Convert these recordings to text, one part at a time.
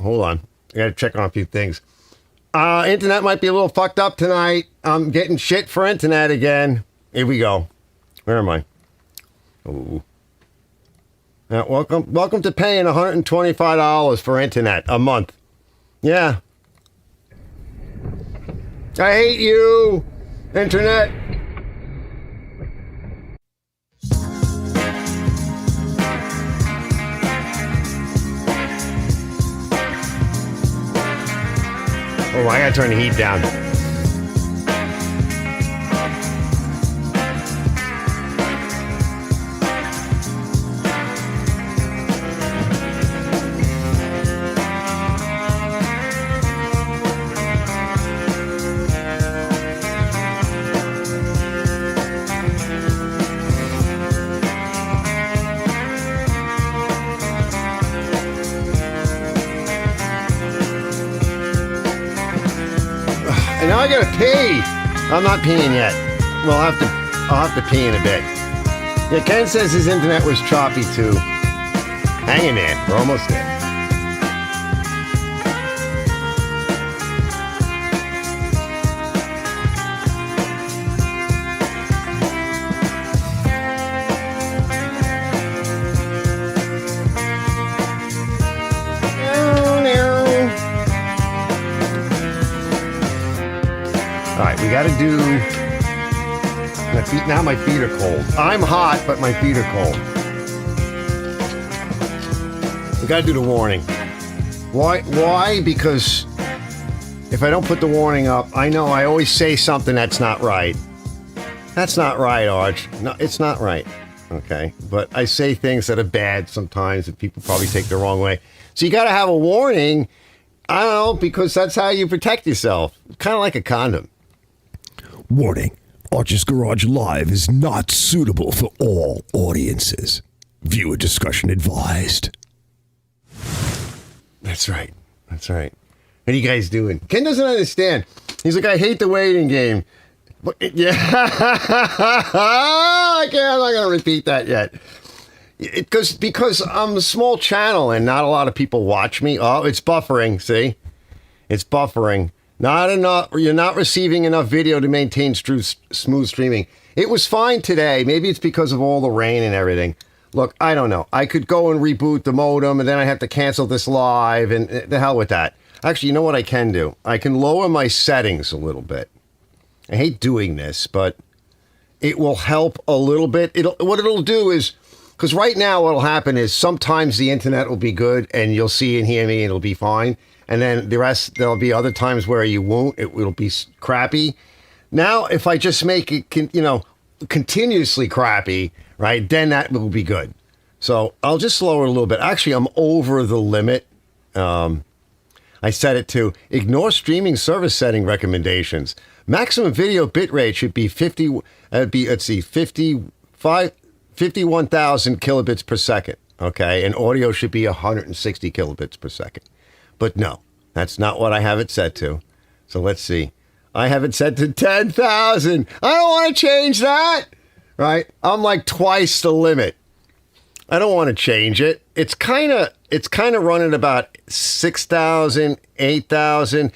hold on. I got to check on a few things. Internet might be a little fucked up tonight. I'm getting shit for internet again. Here we go. Where am I? Oh. Welcome to paying $125 for internet a month. Yeah. I hate you, internet. Oh, I gotta turn the heat down. And now I gotta pee. I'm not peeing yet. I'll have to pee in a bit. Yeah, Ken says his internet was choppy too. Hang in there. We're almost there. We gotta do my feet. Now my feet are cold. I'm hot, but my feet are cold. We gotta do the warning. Why? Because if I don't put the warning up, I know I always say something that's not right. That's not right, Arch. No, it's not right. Okay, but I say things that are bad sometimes that people probably take the wrong way. So you gotta have a warning. I don't know, because that's how you protect yourself. Kind of like a condom. Warning, Arch's Garage Live is not suitable for all audiences. Viewer discretion advised. That's right. What are you guys doing? Ken doesn't understand. He's like, I hate the waiting game. But, yeah. I'm not going to repeat that yet. Because I'm a small channel and not a lot of people watch me. Oh, it's buffering, see? It's buffering. Not enough. You're not receiving enough video to maintain smooth streaming. It was fine today. Maybe it's because of all the rain and everything. Look, I don't know. I could go and reboot the modem and then I have to cancel this live and the hell with that. Actually, you know what I can do? I can lower my settings a little bit. I hate doing this, but it will help a little bit. What it'll do is, because right now what'll happen is sometimes the internet will be good and you'll see and hear me and it'll be fine. And then the rest, there'll be other times where you won't. It'll be crappy. Now, if I just make it, continuously crappy, right, then that will be good. So I'll just lower it a little bit. Actually, I'm over the limit. I set it to ignore streaming service setting recommendations. Maximum video bitrate should be 51,000 kilobits per second. Okay, and audio should be 160 kilobits per second. But no, that's not what I have it set to. So let's see. I have it set to 10,000. I don't want to change that. Right? I'm like twice the limit. I don't want to change it. It's kind of running about 6,000, 8,000.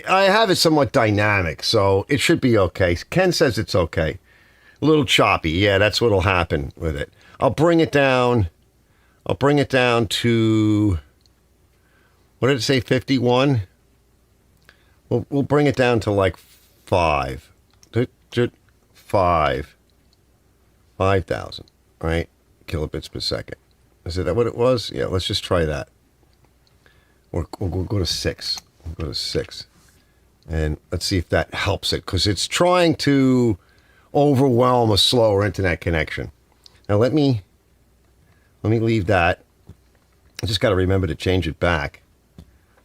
I have it somewhat dynamic, so it should be okay. Ken says it's okay. A little choppy. Yeah, that's what'll happen with it. I'll bring it down to, what did it say, 51? We'll bring it down to like 5,000, right? Kilobits per second. Is that what it was? Yeah, let's just try that. We'll go to 6. We'll go to 6. And let's see if that helps it, because it's trying to overwhelm a slower internet connection. Now let me leave that. I just got to remember to change it back.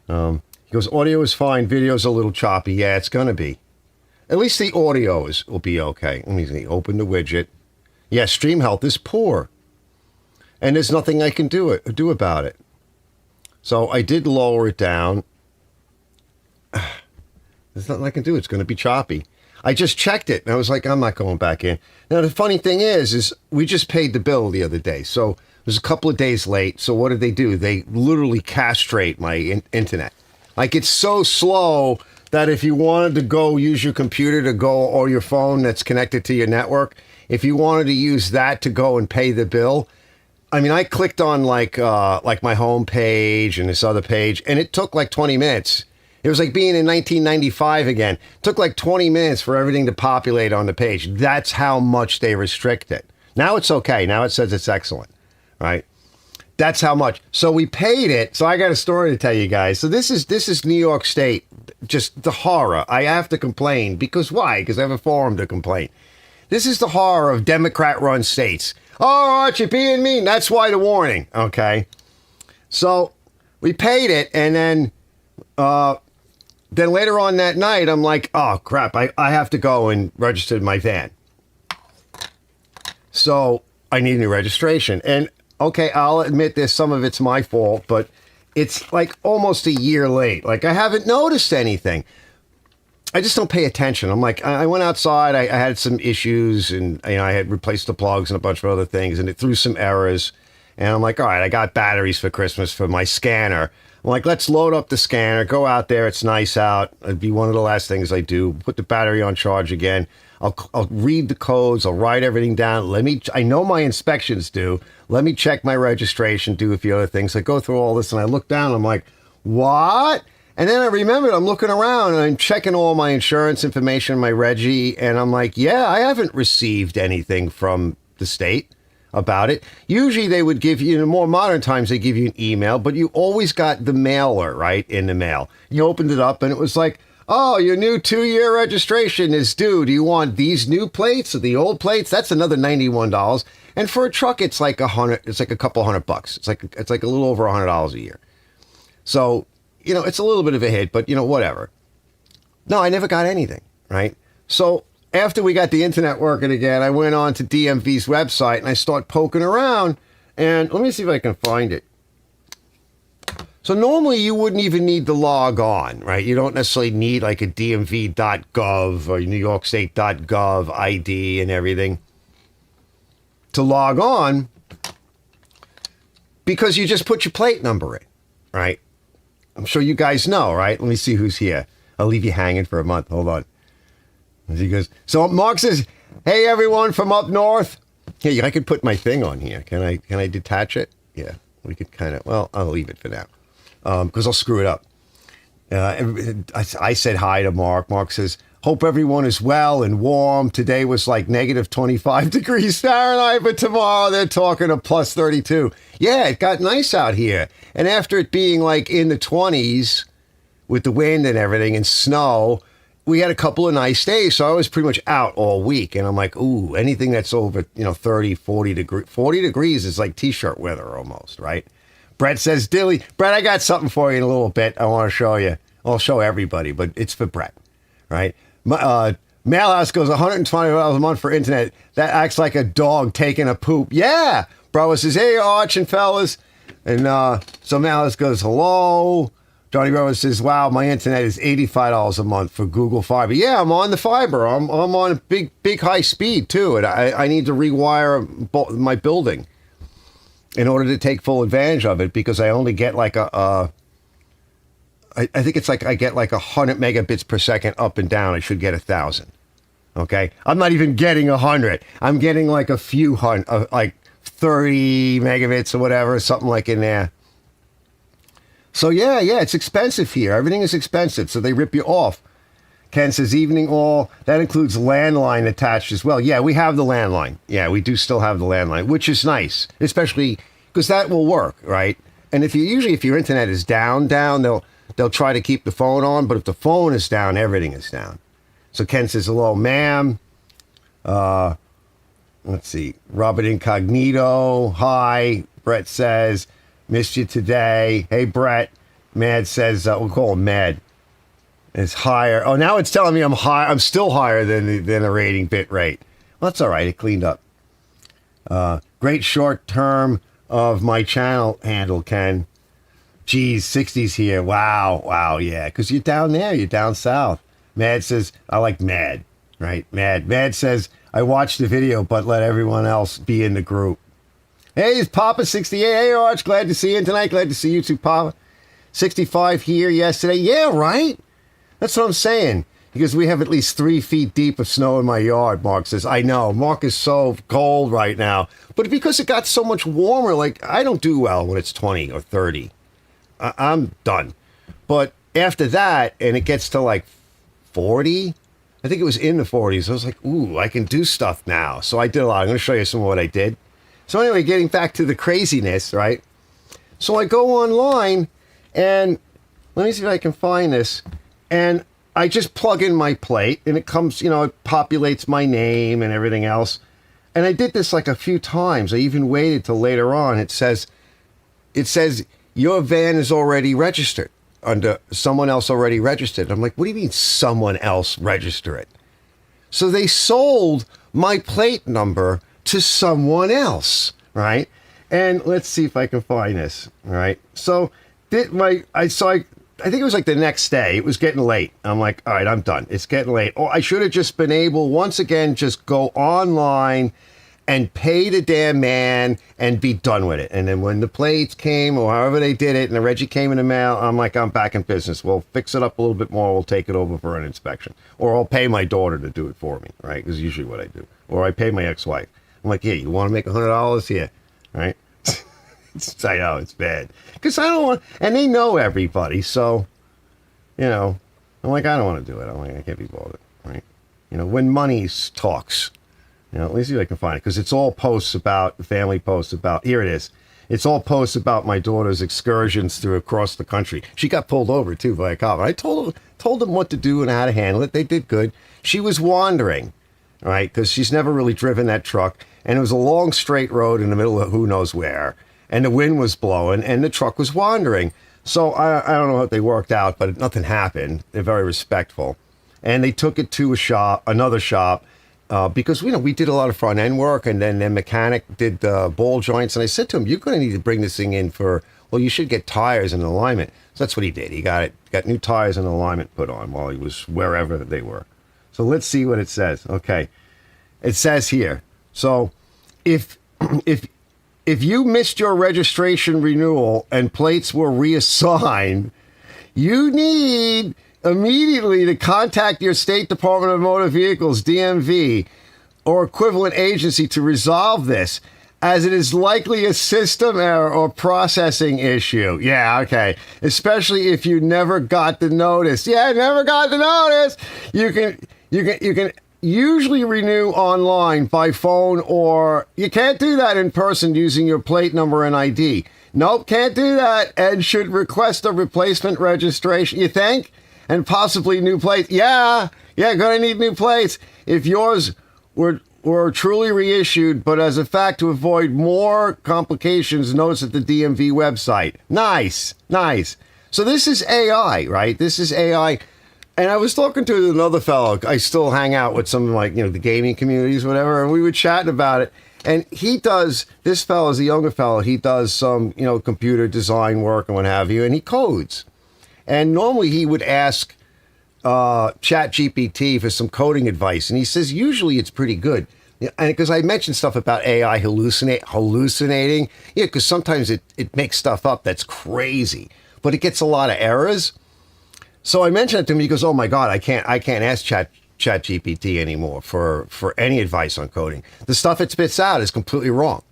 He goes, audio is fine, video's a little choppy. Yeah, it's going to be. At least the audio will be okay. Let me see. Open the widget. Yeah, stream health is poor. And there's nothing I can do about it. So I did lower it down. There's nothing I can do. It's going to be choppy. I just checked it, and I was like, I'm not going back in. Now, the funny thing is we just paid the bill the other day, so it was a couple of days late. So what did they do? They literally castrate my internet. Like, it's so slow that if you wanted to go use your computer to go, or your phone that's connected to your network, if you wanted to use that to go and pay the bill, I mean, I clicked on like my home page and this other page, and it took like 20 minutes. It was like being in 1995 again. It took like 20 minutes for everything to populate on the page. That's how much they restrict it. Now it's okay. Now it says it's excellent, right? That's how much. So we paid it. So I got a story to tell you guys. So this is New York State, just the horror. I have to complain because why? Because I have a forum to complain. This is the horror of Democrat-run states. Oh, aren't you being mean? That's why the warning. Okay. So we paid it, and then later on that night, I'm like, oh crap, I have to go and register my van. So I need a new registration. And okay, I'll admit this, some of it's my fault, but it's like almost a year late. Like, I haven't noticed anything. I just don't pay attention. I'm like, I went outside, I had some issues, and I had replaced the plugs and a bunch of other things, and it threw some errors. And I'm like, all right, I got batteries for Christmas for my scanner. I'm like, let's load up the scanner, go out there, it's nice out. It'd be one of the last things I do. Put the battery on charge again. I'll read the codes, I'll write everything down. I know my inspections due. Let me check my registration, do a few other things. I go through all this, and I look down, and I'm like, what? And then I remembered, I'm looking around, and I'm checking all my insurance information, my Reggie, and I'm like, yeah, I haven't received anything from the state about it. Usually they would give you, in more modern times, they give you an email, but you always got the mailer, right, in the mail. You opened it up, and it was like, oh, your new 2-year registration is due. Do you want these new plates or the old plates? That's another $91. And for a truck, it's like it's like a couple $100. It's like a little over $100 a year. So, it's a little bit of a hit, but, whatever. No, I never got anything, right? So after we got the internet working again, I went on to DMV's website, and I start poking around, and let me see if I can find it. So normally you wouldn't even need to log on, right? You don't necessarily need like a DMV.gov or NewYorkState.gov ID and everything to log on, because you just put your plate number in, right? I'm sure you guys know, right? Let me see who's here. I'll leave you hanging for a month. Hold on. He goes, so Mark says, hey, everyone from up north. Hey, I could put my thing on here. Can I detach it? Yeah, we could kind of, well, I'll leave it for now. Because I'll screw it up. I said hi to Mark. Mark says, hope everyone is well and warm. Today was like negative 25 degrees Fahrenheit, but tomorrow they're talking of plus 32. Yeah, it got nice out here. And after it being like in the 20s with the wind and everything and snow, we had a couple of nice days. So I was pretty much out all week. And I'm like, ooh, anything that's over, 30, 40 degrees. 40 degrees is like t-shirt weather almost, right? Brett says, Dilly, Brett, I got something for you in a little bit. I want to show you. I'll show everybody, but it's for Brett, right? Mailhouse goes $120 a month for internet. That acts like a dog taking a poop. Yeah. Bro says, hey, Arch and fellas. And so Mailhouse goes, hello. Johnny Rose says, wow, my internet is $85 a month for Google Fiber. Yeah, I'm on the fiber. I'm on big high speed, too. And I need to rewire my building in order to take full advantage of it, because I only get like I think it's like I get like 100 megabits per second up and down. I should get 1,000. Okay, I'm not even getting 100. I'm getting like a few hundred, like 30 megabits or whatever, something like in there. So yeah, it's expensive here. Everything is expensive, so they rip you off. Ken says, evening all. That includes landline attached as well. Yeah, we have the landline. Yeah, we do still have the landline, which is nice, especially because that will work, right? And if your internet is down, they'll try to keep the phone on, but if the phone is down, everything is down. So Ken says, hello, ma'am. Let's see. Robert Incognito. Hi. Brett says, missed you today. Hey, Brett. Mad says, we'll call him Mad. It's higher. Oh, now it's telling me I'm high. I'm still higher than the rating bit rate. Well, that's all right. It cleaned up. Great short term of my channel handle, Ken. Geez, 60s here. Wow, yeah. Because you're down there. You're down south. Mad says, I like Mad. Right, Mad. Mad says, I watched the video, but let everyone else be in the group. Hey, it's Papa68. Hey, Arch, glad to see you tonight. Glad to see you too, Papa. 65 here yesterday. Yeah, right? That's what I'm saying. Because we have at least 3 feet deep of snow in my yard, Mark says. I know. Mark is so cold right now. But because it got so much warmer, like, I don't do well when it's 20 or 30. I'm done. But after that, and it gets to like 40, I think it was in the 40s. I was like, ooh, I can do stuff now. So I did a lot. I'm going to show you some of what I did. So anyway, getting back to the craziness, right? So I go online, and let me see if I can find this. And I just plug in my plate, and it comes, it populates my name and everything else. And I did this like a few times. I even waited till later on. It says, your van is already registered. Under someone else already registered. I'm like, what do you mean someone else register it? So they sold my plate number to someone else, right? And let's see if I can find this, right? So I think it was like the next day. It was getting late. I'm like, all right, I'm done. It's getting late. Oh, I should have just been able, once again, just go online and pay the damn man and be done with it. And then when the plates came, or however they did it, and the Reggie came in the mail, I'm like, I'm back in business. We'll fix it up a little bit more. We'll take it over for an inspection. Or I'll pay my daughter to do it for me, right? Because usually what I do. Or I pay my ex-wife. I'm like, yeah, you want to make $100 here, right? I know, it's bad. Because I don't want, and they know everybody, so, I'm like, I don't want to do it. I'm like, I can't be bothered, right? When money talks. Let me see if I can find it, because it's all posts about, family posts about, here it is. It's all posts about my daughter's excursions through across the country. She got pulled over, too, by a cop. I told them what to do and how to handle it. They did good. She was wandering, right, because she's never really driven that truck. And it was a long, straight road in the middle of who knows where. And the wind was blowing, and the truck was wandering. So I don't know what they worked out, but nothing happened. They're very respectful. And they took it to another shop, because we did a lot of front end work, and then the mechanic did the ball joints. And I said to him, "You're going to need to bring this thing in you should get tires and alignment." So that's what he did. He got new tires and alignment put on while he was wherever they were. So let's see what it says. Okay, it says here. So if you missed your registration renewal and plates were reassigned, you need immediately to contact your State Department of Motor Vehicles, DMV, or equivalent agency to resolve this, as it is likely a system error or processing issue. Yeah, okay. Especially if you never got the notice. Yeah, never got the notice. You can usually renew online by phone, or you can't do that in person using your plate number and ID. Nope, can't do that, and should request a replacement registration. You think? And possibly new plates. Yeah, gonna need new plates. If yours were truly reissued, but as a fact to avoid more complications, notice at the DMV website. Nice. So this is AI, right? This is AI. And I was talking to another fellow. I still hang out with some, the gaming communities, whatever, and we were chatting about it. And this fellow is a younger fellow. He does some, computer design work and what have you, and he codes. And normally he would ask ChatGPT for some coding advice. And he says usually it's pretty good. And because I mentioned stuff about AI hallucinating. Yeah, because sometimes it makes stuff up that's crazy. But it gets a lot of errors. So I mentioned it to him. He goes, "Oh my God, I can't ask ChatGPT anymore for any advice on coding. The stuff it spits out is completely wrong."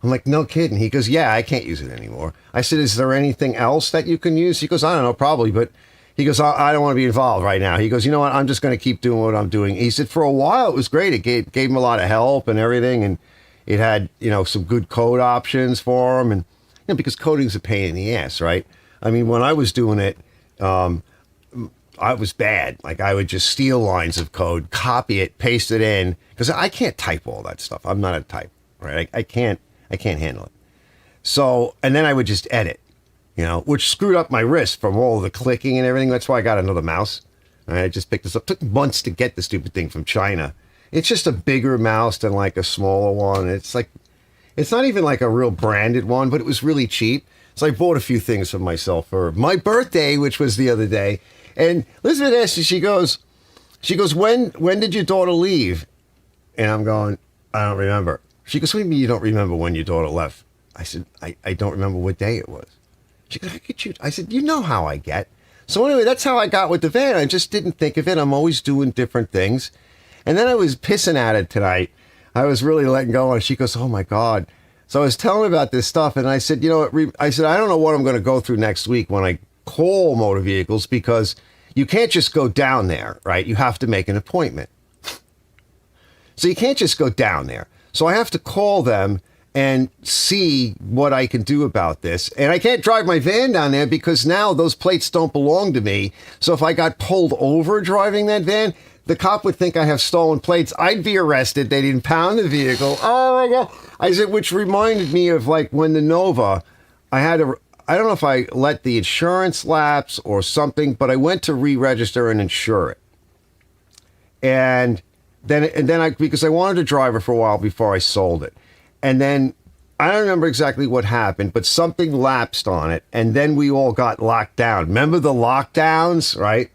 I'm like, "No kidding." He goes, "Yeah, I can't use it anymore." I said, "Is there anything else that you can use?" He goes, "I don't know, probably." But he goes, I don't want to be involved right now. He goes, "You know what? I'm just going to keep doing what I'm doing." He said, for a while, it was great. It gave him a lot of help and everything. And it had, some good code options for him. And, because coding's a pain in the ass, right? I mean, when I was doing it, I was bad. Like, I would just steal lines of code, copy it, paste it in. Because I can't type all that stuff. I'm not a type, right? I can't handle it. So, and then I would just edit, which screwed up my wrist from all the clicking and everything. That's why I got another mouse. I just picked this up. Took months to get the stupid thing from China. It's just a bigger mouse than like a smaller one. It's not even like a real branded one, but it was really cheap. So I bought a few things for myself for my birthday, which was the other day. And Elizabeth asked me, she goes, She goes, when did your daughter leave? And I'm going, I don't remember. She goes, what do you mean you don't remember when your daughter left? I said, I don't remember what day it was. She goes, I said, you know how I get. So anyway, that's how I got with the van. I just didn't think of it. I'm always doing different things. And then I was pissing at it tonight. I was really letting go. And she goes, oh, my God. So I was telling her about this stuff. And I said, you know, I said, I don't know what I'm going to go through next week when I call motor vehicles, because you can't just go down there, right? You have to make an appointment. So you can't just go down there. So I have to call them and see what I can do about this. And I can't drive my van down there because now those plates don't belong to me. So if I got pulled over driving that van, the cop would think I have stolen plates. I'd be arrested. They'd impound the vehicle. Oh, my God. I said, which reminded me of like when the Nova, I don't know if I let the insurance lapse or something, but I went to re-register and insure it. And then because I wanted to drive her for a while before I sold it. And then I don't remember exactly what happened, but something lapsed on it. And then we all got locked down. Remember the lockdowns, right?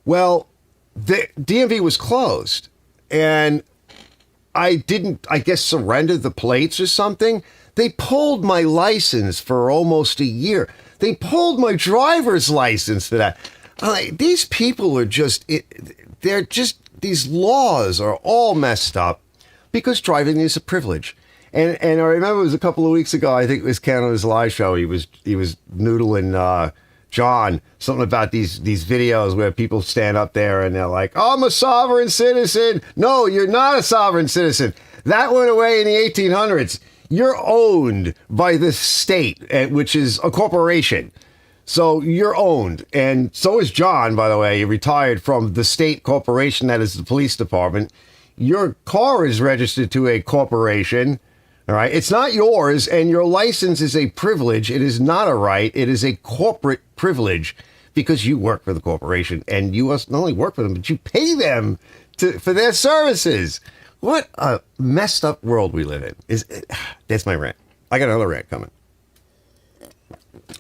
Well, the DMV was closed. And I didn't, I guess, surrender the plates or something. They pulled my license for almost a year. They pulled my driver's license for that. These people are these laws are all messed up because driving is a privilege. And I remember it was a couple of weeks ago, I think it was Canada's live show. He was noodling John, something about these videos where people stand up there and they're like, oh, I'm a sovereign citizen. No, you're not a sovereign citizen. That went away in the 1800s. You're owned by the state, which is a corporation. So you're owned. And so is John, by the way. He retired from the state corporation that is the police department. Your car is registered to a corporation. All right. It's not yours. And your license is a privilege. It is not a right. It is a corporate privilege because you work for the corporation, and you not only work for them, but you pay them for their services. What a messed up world we live in. That's my rant. I got another rant coming.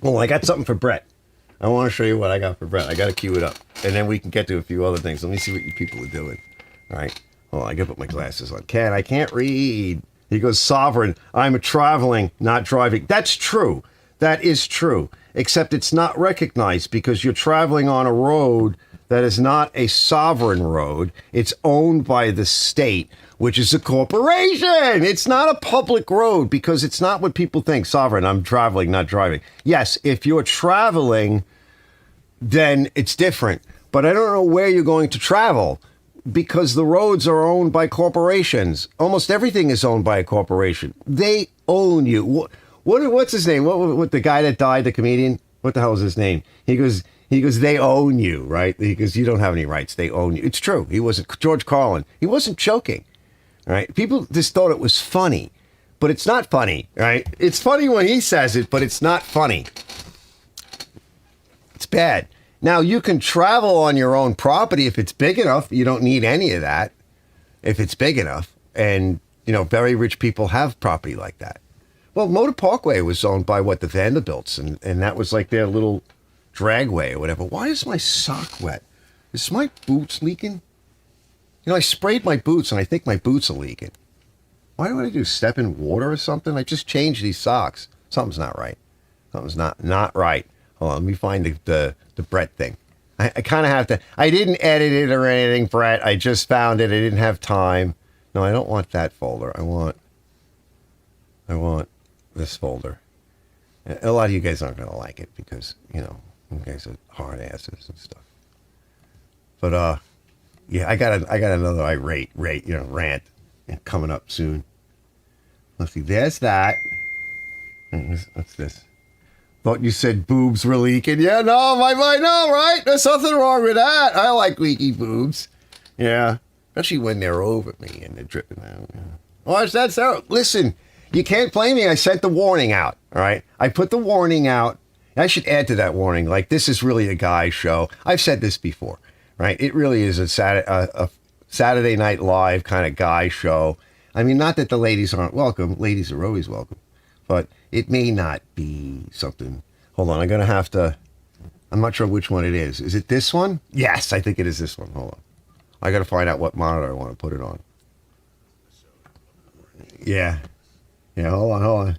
Well, I got something for Brett. I want to show you what I got for Brett. I got to cue it up, and then we can get to a few other things. Let me see what you people are doing. All right. Hold on, I got to put my glasses on. I can't read. He goes, sovereign. I'm traveling, not driving. That's true. That is true. Except it's not recognized because you're traveling on a road that is not a sovereign road. It's owned by the state, which is a corporation. It's not a public road because it's not what people think. Sovereign, I'm traveling, not driving. Yes, if you're traveling, then it's different. But I don't know where you're going to travel because the roads are owned by corporations. Almost everything is owned by a corporation. They own you. What's his name? What the guy that died, the comedian? What the hell is his name? He goes, they own you, right? He goes, you don't have any rights. They own you. It's true. He wasn't, George Carlin, he wasn't joking, right? People just thought it was funny, but it's not funny, right? It's funny when he says it, but it's not funny. It's bad. Now, you can travel on your own property if it's big enough. You don't need any of that if it's big enough. And, very rich people have property like that. Well, Motor Parkway was owned by, the Vanderbilts, and that was like their little dragway or whatever. Why is my sock wet? Is my boots leaking? I sprayed my boots, and I think my boots are leaking. Why do I do? Step in water or something? I just changed these socks. Something's not right. Something's not right. Hold on, let me find the Brett thing. I kind of have to. I didn't edit it or anything, Brett. I just found it. I didn't have time. No, I don't want that folder. I want this folder. A lot of you guys aren't going to like it because, you guys are hard asses and stuff. But, yeah, I got another irate rant coming up soon. Let's see. There's that. What's this? Thought you said boobs were leaking. Yeah, no, no, right? There's nothing wrong with that. I like leaky boobs. Yeah. Especially when they're over me and they're dripping out. Yeah. Oh, that's so. Listen, you can't blame me. I sent the warning out. All right. I put the warning out. I should add to that warning. Like, this is really a guy show. I've said this before, right? It really is a Saturday Night Live kind of guy show. I mean, not that the ladies aren't welcome. Ladies are always welcome. But it may not be something. Hold on. I'm not sure which one it is. Is it this one? Yes, I think it is this one. Hold on. I got to find out what monitor I want to put it on. Yeah. Yeah, hold on.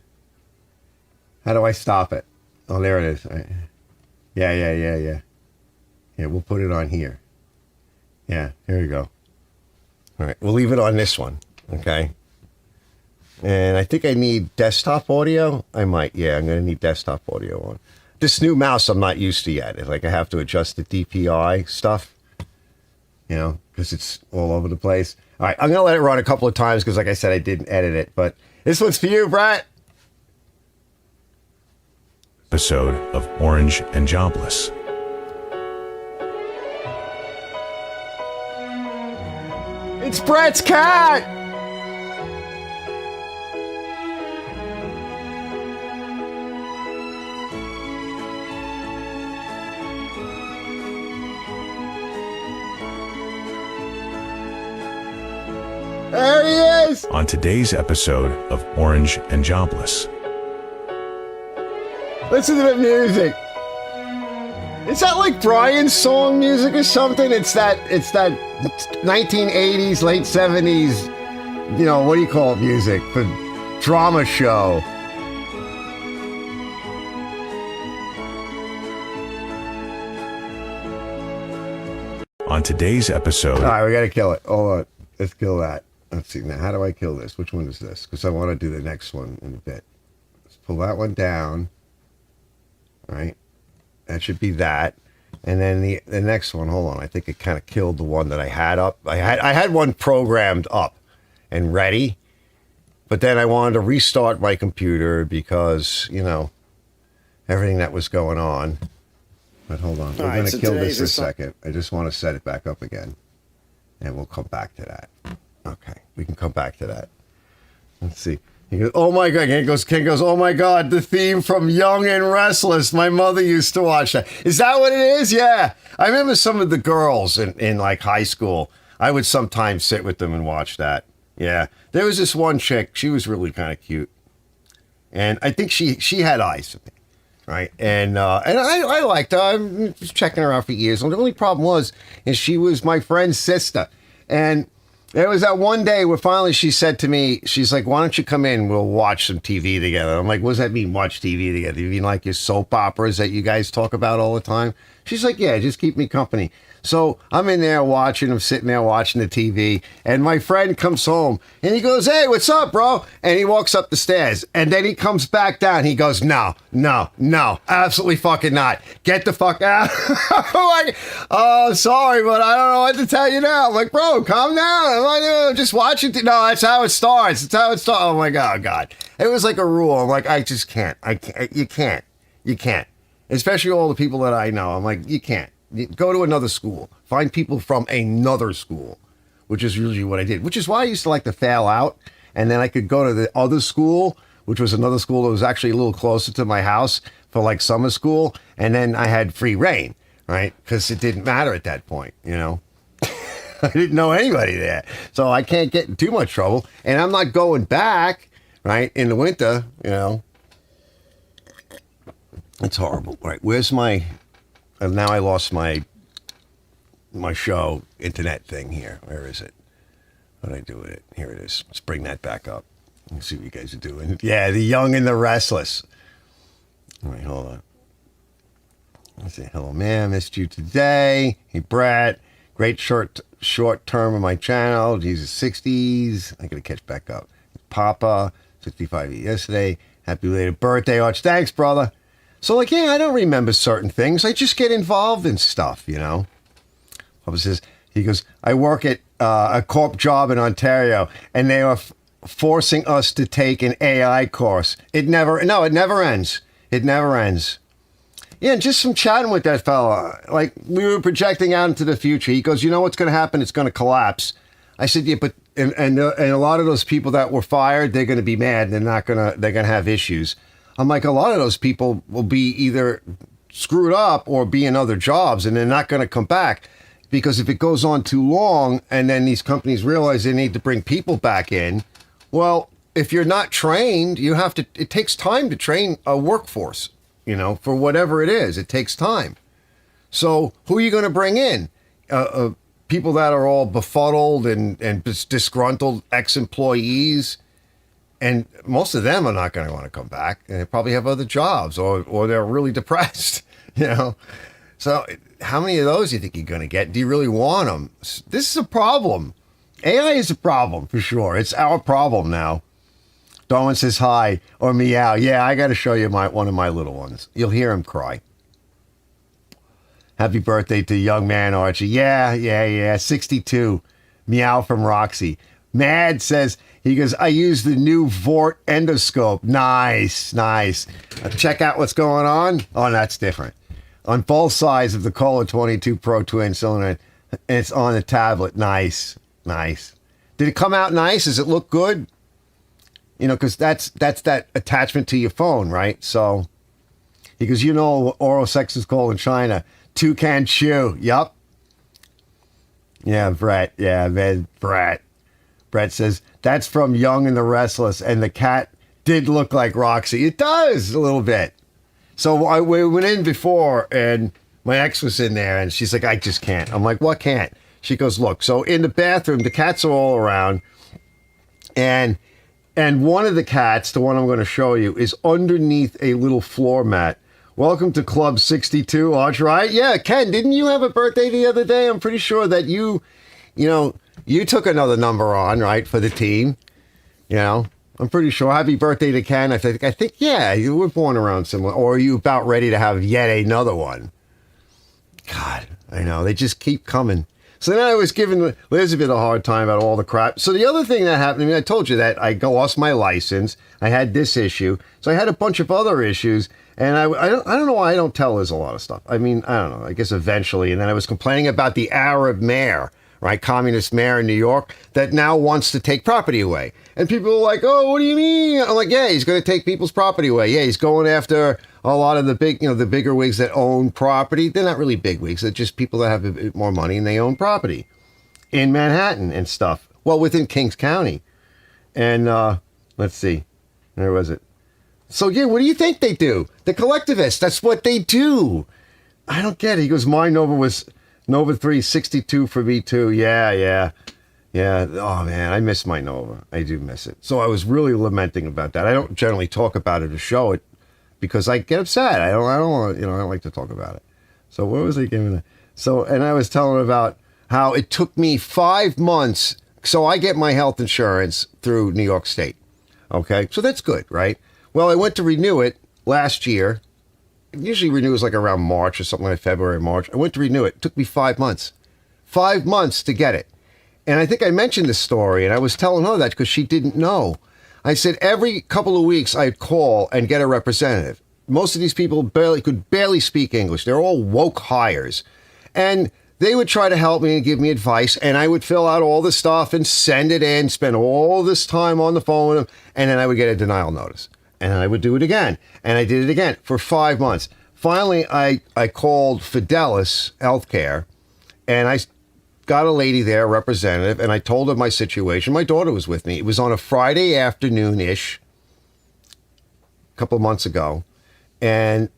How do I stop it? Oh, there it is. Yeah. Yeah, we'll put it on here. Yeah, here you go. All right, we'll leave it on this one, okay? And I think I need desktop audio. I might, yeah, I'm going to need desktop audio on. This new mouse I'm not used to yet. It's like I have to adjust the DPI stuff, you know, because it's all over the place. All right, I'm going to let it run a couple of times because, like I said, I didn't edit it. But this one's for you, Brett. Episode of Orange and Jobless. It's Brett's cat! There he is! On today's episode of Orange and Jobless. Listen to the music. Is that like Brian's song music or something? It's that 1980s, late 70s, you know, what do you call it, music for drama show. On today's episode. All right, we got to kill it. Hold on. Let's kill that. Let's see. Now, how do I kill this? Which one is this? Because I want to do the next one in a bit. Let's pull that one down. All right. That should be that. And then the next one, hold on. I think it kind of killed the one that I had up. I had one programmed up and ready. But then I wanted to restart my computer because, you know, everything that was going on. But hold on. We're going to kill this in a second. I just want to set it back up again. And we'll come back to that. Okay. We can come back to that. Let's see. He goes, oh my God. Ken goes, oh my God, the theme from Young and Restless. My mother used to watch that. Is that what it is? Yeah. I remember some of the girls in like high school. I would sometimes sit with them and watch that. Yeah. There was this one chick. She was really kind of cute. And I think she had eyes for me. Right. And I liked her. I was checking her out for years. And the only problem was she was my friend's sister. And there was that one day where finally she said to me, she's like, why don't you come in? We'll watch some TV together. I'm like, what does that mean, watch TV together? You mean like your soap operas that you guys talk about all the time? She's like, yeah, just keep me company. So I'm in there watching, I'm sitting there watching the TV, and my friend comes home, and he goes, hey, what's up, bro? And he walks up the stairs, and then he comes back down. He goes, no, absolutely fucking not. Get the fuck out. I'm like, oh, sorry, but I don't know what to tell you now. I'm like, bro, calm down. I'm like, just watch it. No, that's how it starts. That's how it starts. Oh, my God. It was like a rule. I'm like, I just can't. You can't. Especially all the people that I know. I'm like, you can't. You go to another school. Find people from another school, which is usually what I did, which is why I used to like to fail out. And then I could go to the other school, which was another school that was actually a little closer to my house for like summer school. And then I had free reign, right? Because it didn't matter at that point, you know. I didn't know anybody there. So I can't get in too much trouble. And I'm not going back, right, in the winter, you know. It's horrible. All right, where's my... And now I lost my show internet thing here. Where is it? What did I do with it? Here it is. Let's bring that back up. Let's see what you guys are doing. Yeah, the Young and the Restless. All right, hold on. Let's say, hello, man. Missed you today. Hey, Brett. Great short term of my channel. Jesus, 60s. I got to catch back up. Papa, 65 yesterday. Happy belated birthday, Arch. Thanks, brother. So, like, yeah, I don't remember certain things. I just get involved in stuff, you know. Papa says, he goes, I work at a corp job in Ontario, and they are forcing us to take an AI course. It never ends. It never ends. Yeah, and just from chatting with that fella, like, we were projecting out into the future. He goes, you know what's going to happen? It's going to collapse. I said, yeah, but, and a lot of those people that were fired, they're going to be mad. They're going to have issues. I'm like, a lot of those people will be either screwed up or be in other jobs, and they're not going to come back, because if it goes on too long and then these companies realize they need to bring people back in, well, if you're not trained, it takes time to train a workforce, you know, for whatever it is. It takes time. So who are you going to bring in? people that are all befuddled and disgruntled ex-employees, and most of them are not going to want to come back, and they probably have other jobs, or they're really depressed, you know. So how many of those do you think you're going to get? Do you really want them? This is a problem. AI is a problem for sure. It's our problem now. Darwin says hi or meow. Yeah, I got to show you one of my little ones. You'll hear him cry. Happy birthday to young man Archie. Yeah. 62. Meow from Roxy. Mad says, he goes, I use the new Vort endoscope. Nice. Check out what's going on. Oh, that's different. On both sides of the Kohler 22 Pro twin cylinder, and it's on the tablet. Nice. Did it come out nice? Does it look good? You know, because that's that attachment to your phone, right? So he goes, you know what oral sex is called in China? Toucan chew. Yup. Yeah, Brett. Yeah, man, Brett. Brett says, that's from Young and the Restless, and the cat did look like Roxy. It does, a little bit. So we went in before, and my ex was in there, and she's like, I just can't. I'm like, what can't? She goes, look, so in the bathroom, the cats are all around, and one of the cats, the one I'm going to show you, is underneath a little floor mat. Welcome to Club 62, Arch, right? Yeah, Ken, didn't you have a birthday the other day? I'm pretty sure that you took another number on, right, for the team. You know, I'm pretty sure. Happy birthday to Ken. I think, yeah, you were born around similar. Or are you about ready to have yet another one? God, I know. They just keep coming. So then I was giving Elizabeth a hard time about all the crap. So the other thing that happened to me, I told you that I lost my license. I had this issue. So I had a bunch of other issues. And I don't know why I don't tell Liz a lot of stuff. I mean, I don't know. I guess eventually. And then I was complaining about the Arab mayor, right? Communist mayor in New York that now wants to take property away. And people are like, oh, what do you mean? I'm like, yeah, he's going to take people's property away. Yeah, he's going after a lot of the the bigger wigs that own property. They're not really big wigs. They're just people that have a bit more money and they own property in Manhattan and stuff. Well, within Kings County. And let's see. Where was it? So, yeah, what do you think they do? The collectivists, that's what they do. I don't get it. He goes, my Nova was Nova 362 for me, too. Yeah. Oh, man, I miss my Nova. I do miss it. So I was really lamenting about that. I don't generally talk about it or show it because I get upset. I don't like to talk about it. So what was I giving it? So, and I was telling him about how it took me 5 months. So I get my health insurance through New York State. Okay, so that's good, right? Well, I went to renew it last year. It usually renews like around March or something like February, March. I went to renew it. It took me 5 months. 5 months to get it. And I think I mentioned this story, and I was telling her that because she didn't know. I said every couple of weeks I'd call and get a representative. Most of these people could barely speak English. They're all woke hires. And they would try to help me and give me advice, and I would fill out all the stuff and send it in, spend all this time on the phone with them, and then I would get a denial notice. And I would do it again. And I did it again for 5 months. Finally, I called Fidelis Healthcare, and I got a lady there, a representative, and I told her my situation. My daughter was with me. It was on a Friday afternoon-ish, a couple of months ago. And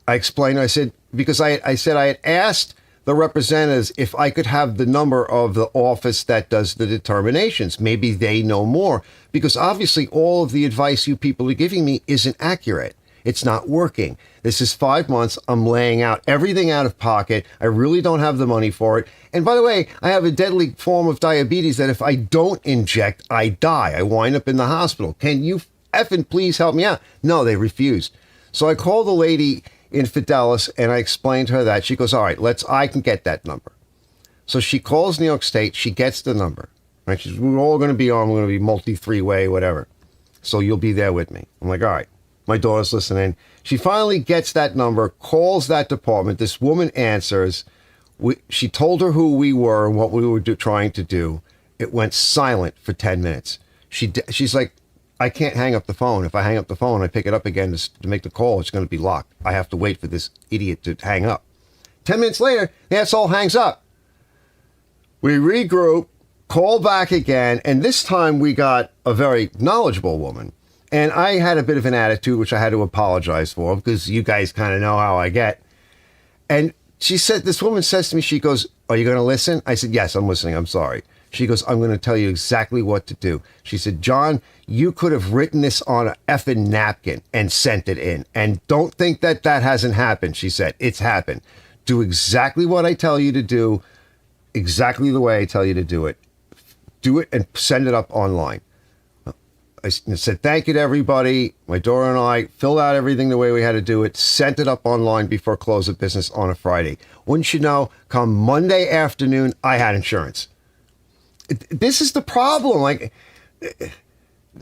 I explained, I said, because I said I had asked the representatives if I could have the number of the office that does the determinations. Maybe they know more, because obviously all of the advice you people are giving me isn't accurate. It's not working. This is 5 months. I'm laying out everything out of pocket. I really don't have the money for it. And by the way, I have a deadly form of diabetes that if I don't inject, I die. I wind up in the hospital. Can you effing please help me out? No, they refused. So I called the lady in Fidelis, and I explained to her that. She goes, all right, I can get that number. So she calls New York State. She gets the number. Right? She says, we're all going to be on. We're going to be multi-three-way, whatever. So you'll be there with me. I'm like, all right. My daughter's listening. She finally gets that number, calls that department. This woman answers. She told her who we were and what we were trying to do. It went silent for 10 minutes. She's like, I can't hang up the phone. If I hang up the phone, I pick it up again to make the call. It's going to be locked. I have to wait for this idiot to hang up. 10 minutes later, the asshole hangs up. We regroup, call back again, and this time we got a very knowledgeable woman. And I had a bit of an attitude, which I had to apologize for, because you guys kind of know how I get. And she said, this woman says to me, she goes, are you going to listen? I said, yes, I'm listening. I'm sorry. She goes, I'm going to tell you exactly what to do. She said, John, you could have written this on an effing napkin and sent it in. And don't think that that hasn't happened. She said, it's happened. Do exactly what I tell you to do, exactly the way I tell you to do it. Do it and send it up online. I said, thank you to everybody. My daughter and I filled out everything the way we had to do it, sent it up online before close of business on a Friday. Wouldn't you know, come Monday afternoon, I had insurance. This is the problem. Like,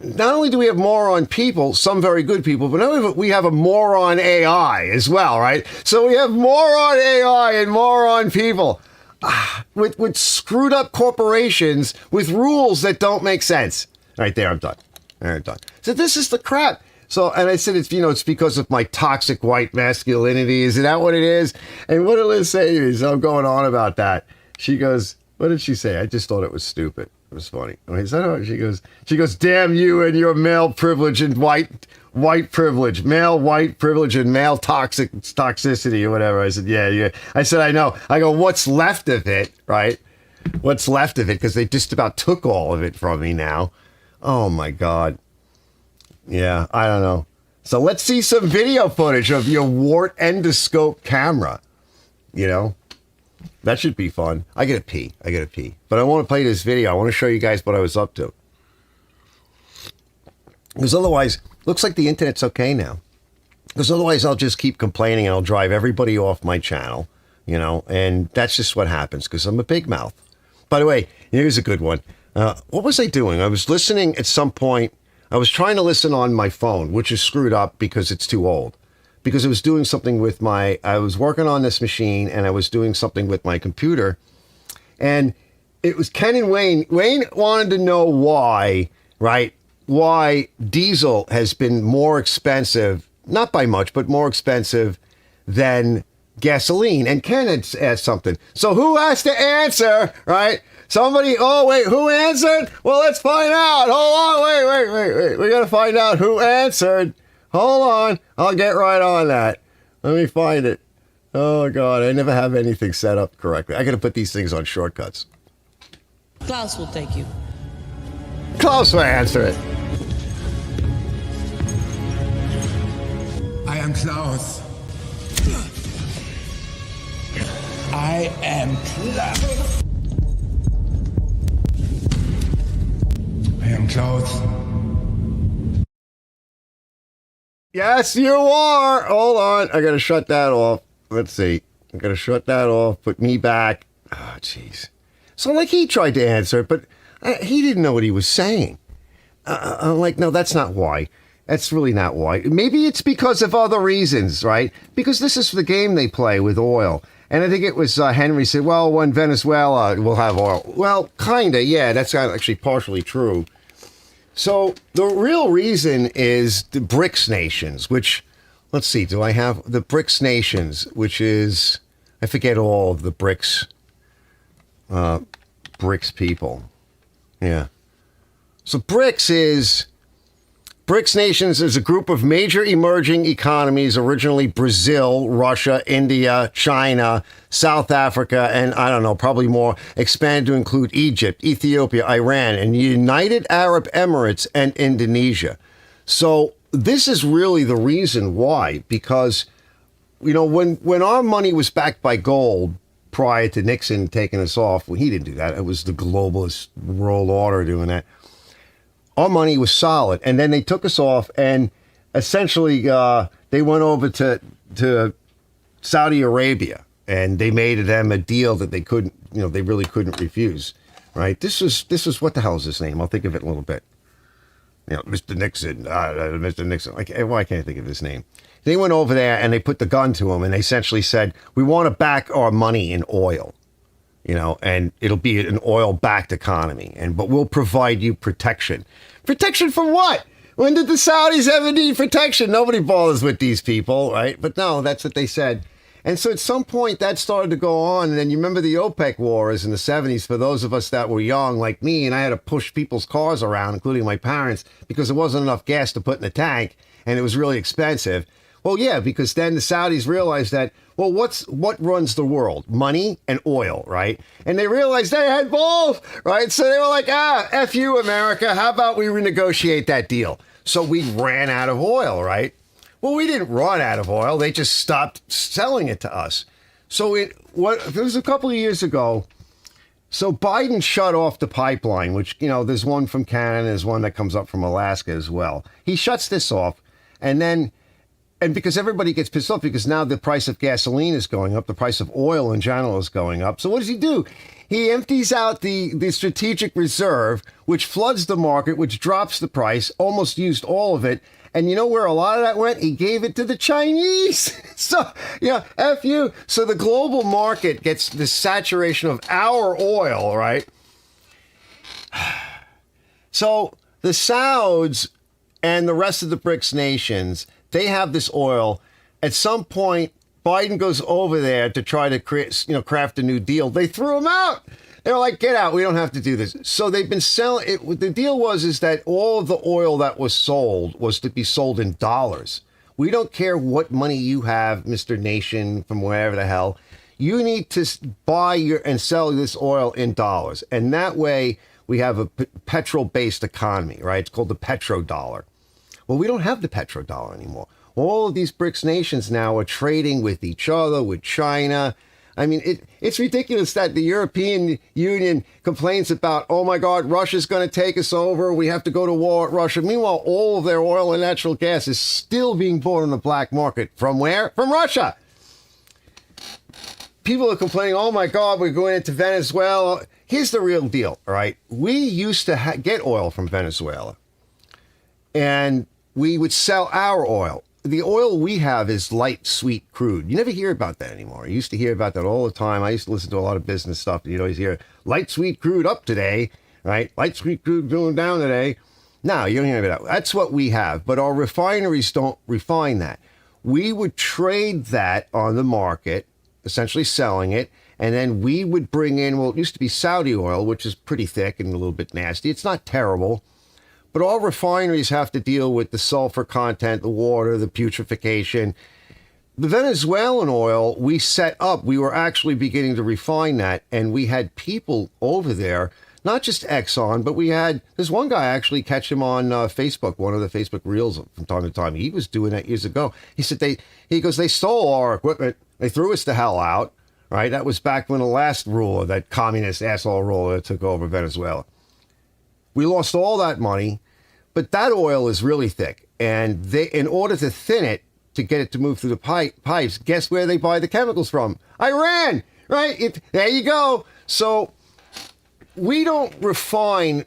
not only do we have moron people, some very good people, but now we have a moron AI as well, right? So we have moron AI and moron people with screwed up corporations with rules that don't make sense. Right there, I'm done. I'm done. So this is the crap. So, and I said, it's because of my toxic white masculinity. Isn't that what it is? And what did Liz say to me? So I'm going on about that. She goes, what did she say? I just thought it was stupid. It was funny. I said, oh, she goes, damn you and your male privilege and white privilege, male white privilege and male toxicity or whatever. I said, yeah. I said, I know. I go, what's left of it, right? What's left of it? Because they just about took all of it from me now. Oh my God. Yeah, I don't know. So let's see some video footage of your Wort endoscope camera. That should be fun. I gotta pee. But I want to play this video. I want to show you guys what I was up to. Because otherwise, looks like the internet's okay now. Because otherwise I'll just keep complaining and I'll drive everybody off my channel, and that's just what happens because I'm a big mouth. By the way, here's a good one. What was I doing? I was listening at some point. I was trying to listen on my phone, which is screwed up because it's too old. Because I was doing something with I was working on this machine and I was doing something with my computer. And it was Ken and Wayne. Wayne wanted to know why, right? Why diesel has been more expensive, not by much, but more expensive than gasoline. And Ken had asked something. So who has to answer, right? Somebody, who answered? Well, let's find out. Hold on, wait. We got to find out who answered. Hold on. I'll get right on that. Let me find it. Oh, God, I never have anything set up correctly. I got to put these things on shortcuts. Klaus will take you. Klaus will answer it. I am Klaus. I am Klaus. I am Klaus. Yes, you are. Hold on. I got to shut that off. Let's see. I got to shut that off. Put me back. Oh, jeez. So, he tried to answer it, but he didn't know what he was saying. I'm like, no, that's not why. That's really not why. Maybe it's because of other reasons, right? Because this is the game they play with oil. And I think it was Henry said, well, when Venezuela will have oil. Well, kind of, yeah, that's actually partially true. So the real reason is the BRICS nations, which, let's see, do I have the BRICS nations, which is, I forget all of the BRICS people. Yeah. So BRICS nations is a group of major emerging economies, originally Brazil, Russia, India, China, South Africa, and I don't know, probably more, expanded to include Egypt, Ethiopia, Iran, and United Arab Emirates and Indonesia. So this is really the reason why, because, when our money was backed by gold prior to Nixon taking us off, well, he didn't do that. It was the globalist world order doing that. Our money was solid, and then they took us off, and essentially they went over to Saudi Arabia, and they made them a deal that they couldn't, they really couldn't refuse, right? This was what the hell is his name? I'll think of it in a little bit. Mr. Nixon, Mr. Nixon. Why can't I think of his name? They went over there and they put the gun to him, and they essentially said, "We want to back our money in oil." And it'll be an oil-backed economy, but we'll provide you protection. Protection from what? When did the Saudis ever need protection? Nobody bothers with these people, right? But no, that's what they said. And so at some point that started to go on. And then you remember the OPEC wars in the 70s, for those of us that were young like me, and I had to push people's cars around, including my parents, because there wasn't enough gas to put in the tank, and it was really expensive. Well, yeah, because then the Saudis realized that, well, what runs the world? Money and oil, right? And they realized they had both, right? So they were like, F you, America. How about we renegotiate that deal? So we ran out of oil, right? Well, we didn't run out of oil. They just stopped selling it to us. So it was a couple of years ago. So Biden shut off the pipeline, which, there's one from Canada, there's one that comes up from Alaska as well. He shuts this off, and because everybody gets pissed off because now the price of gasoline is going up, the price of oil in general is going up. So what does he do? He empties out the strategic reserve, which floods the market, which drops the price, almost used all of it. And you know where a lot of that went? He gave it to the Chinese. So, F you. So the global market gets this saturation of our oil, right? So the Sauds and the rest of the BRICS nations, they have this oil. At some point, Biden goes over there to try to create, craft a new deal. They threw him out. They were like, get out. We don't have to do this. So they've been selling it. The deal is that all of the oil that was sold was to be sold in dollars. We don't care what money you have, Mr. Nation, from wherever the hell. You need to buy and sell this oil in dollars. And that way we have a petrol-based economy, right? It's called the petrodollar. Well, we don't have the petrodollar anymore. All of these BRICS nations now are trading with each other, with China. I mean, it's ridiculous that the European Union complains about, oh my God, Russia's going to take us over. We have to go to war with Russia. Meanwhile, all of their oil and natural gas is still being bought on the black market. From where? From Russia. People are complaining, oh my God, we're going into Venezuela. Here's the real deal, all right? We used to get oil from Venezuela, and we would sell our oil. The oil we have is light, sweet crude. You never hear about that anymore. I used to hear about that all the time. I used to listen to a lot of business stuff. And you'd always hear light, sweet crude up today, right? Light, sweet crude going down today. No, you don't hear about that. That's what we have. But our refineries don't refine that. We would trade that on the market, essentially selling it. And then we would bring in, well, it used to be Saudi oil, which is pretty thick and a little bit nasty. It's not terrible. But all refineries have to deal with the sulfur content, the water, the putrefaction. The Venezuelan oil we set up, we were actually beginning to refine that. And we had people over there, not just Exxon, but there's one guy, I actually catch him on Facebook, one of the Facebook reels from time to time. He was doing that years ago. He said, they stole our equipment. They threw us the hell out, right? That was back when the last ruler, that communist asshole ruler, took over Venezuela. We lost all that money. But that oil is really thick, and in order to thin it, to get it to move through the pipes, guess where they buy the chemicals from? Iran, right? There you go. So we don't refine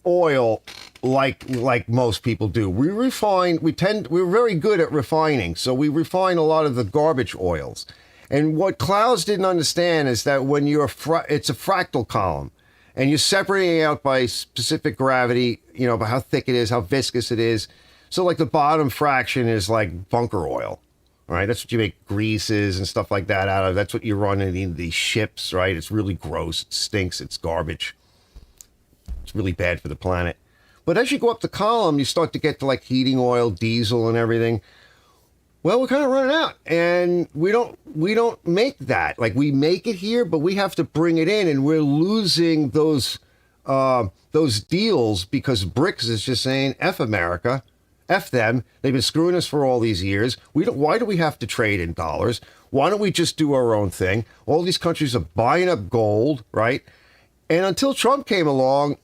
oil like most people do. We're very good at refining, so we refine a lot of the garbage oils. And what Klaus didn't understand is that when it's a fractal column. And you're separating it out by specific gravity, by how thick it is, how viscous it is. So like the bottom fraction is like bunker oil, right? That's what you make greases and stuff like that out of. That's what you run in these ships, right? It's really gross. It stinks. It's garbage. It's really bad for the planet. But as you go up the column, you start to get to like heating oil, diesel, and everything. Well, we're kind of running out, and we don't make that. Like, we make it here, but we have to bring it in, and we're losing those deals because BRICS is just saying, F America, F them. They've been screwing us for all these years. Why do we have to trade in dollars? Why don't we just do our own thing? All these countries are buying up gold, right? And until Trump came along,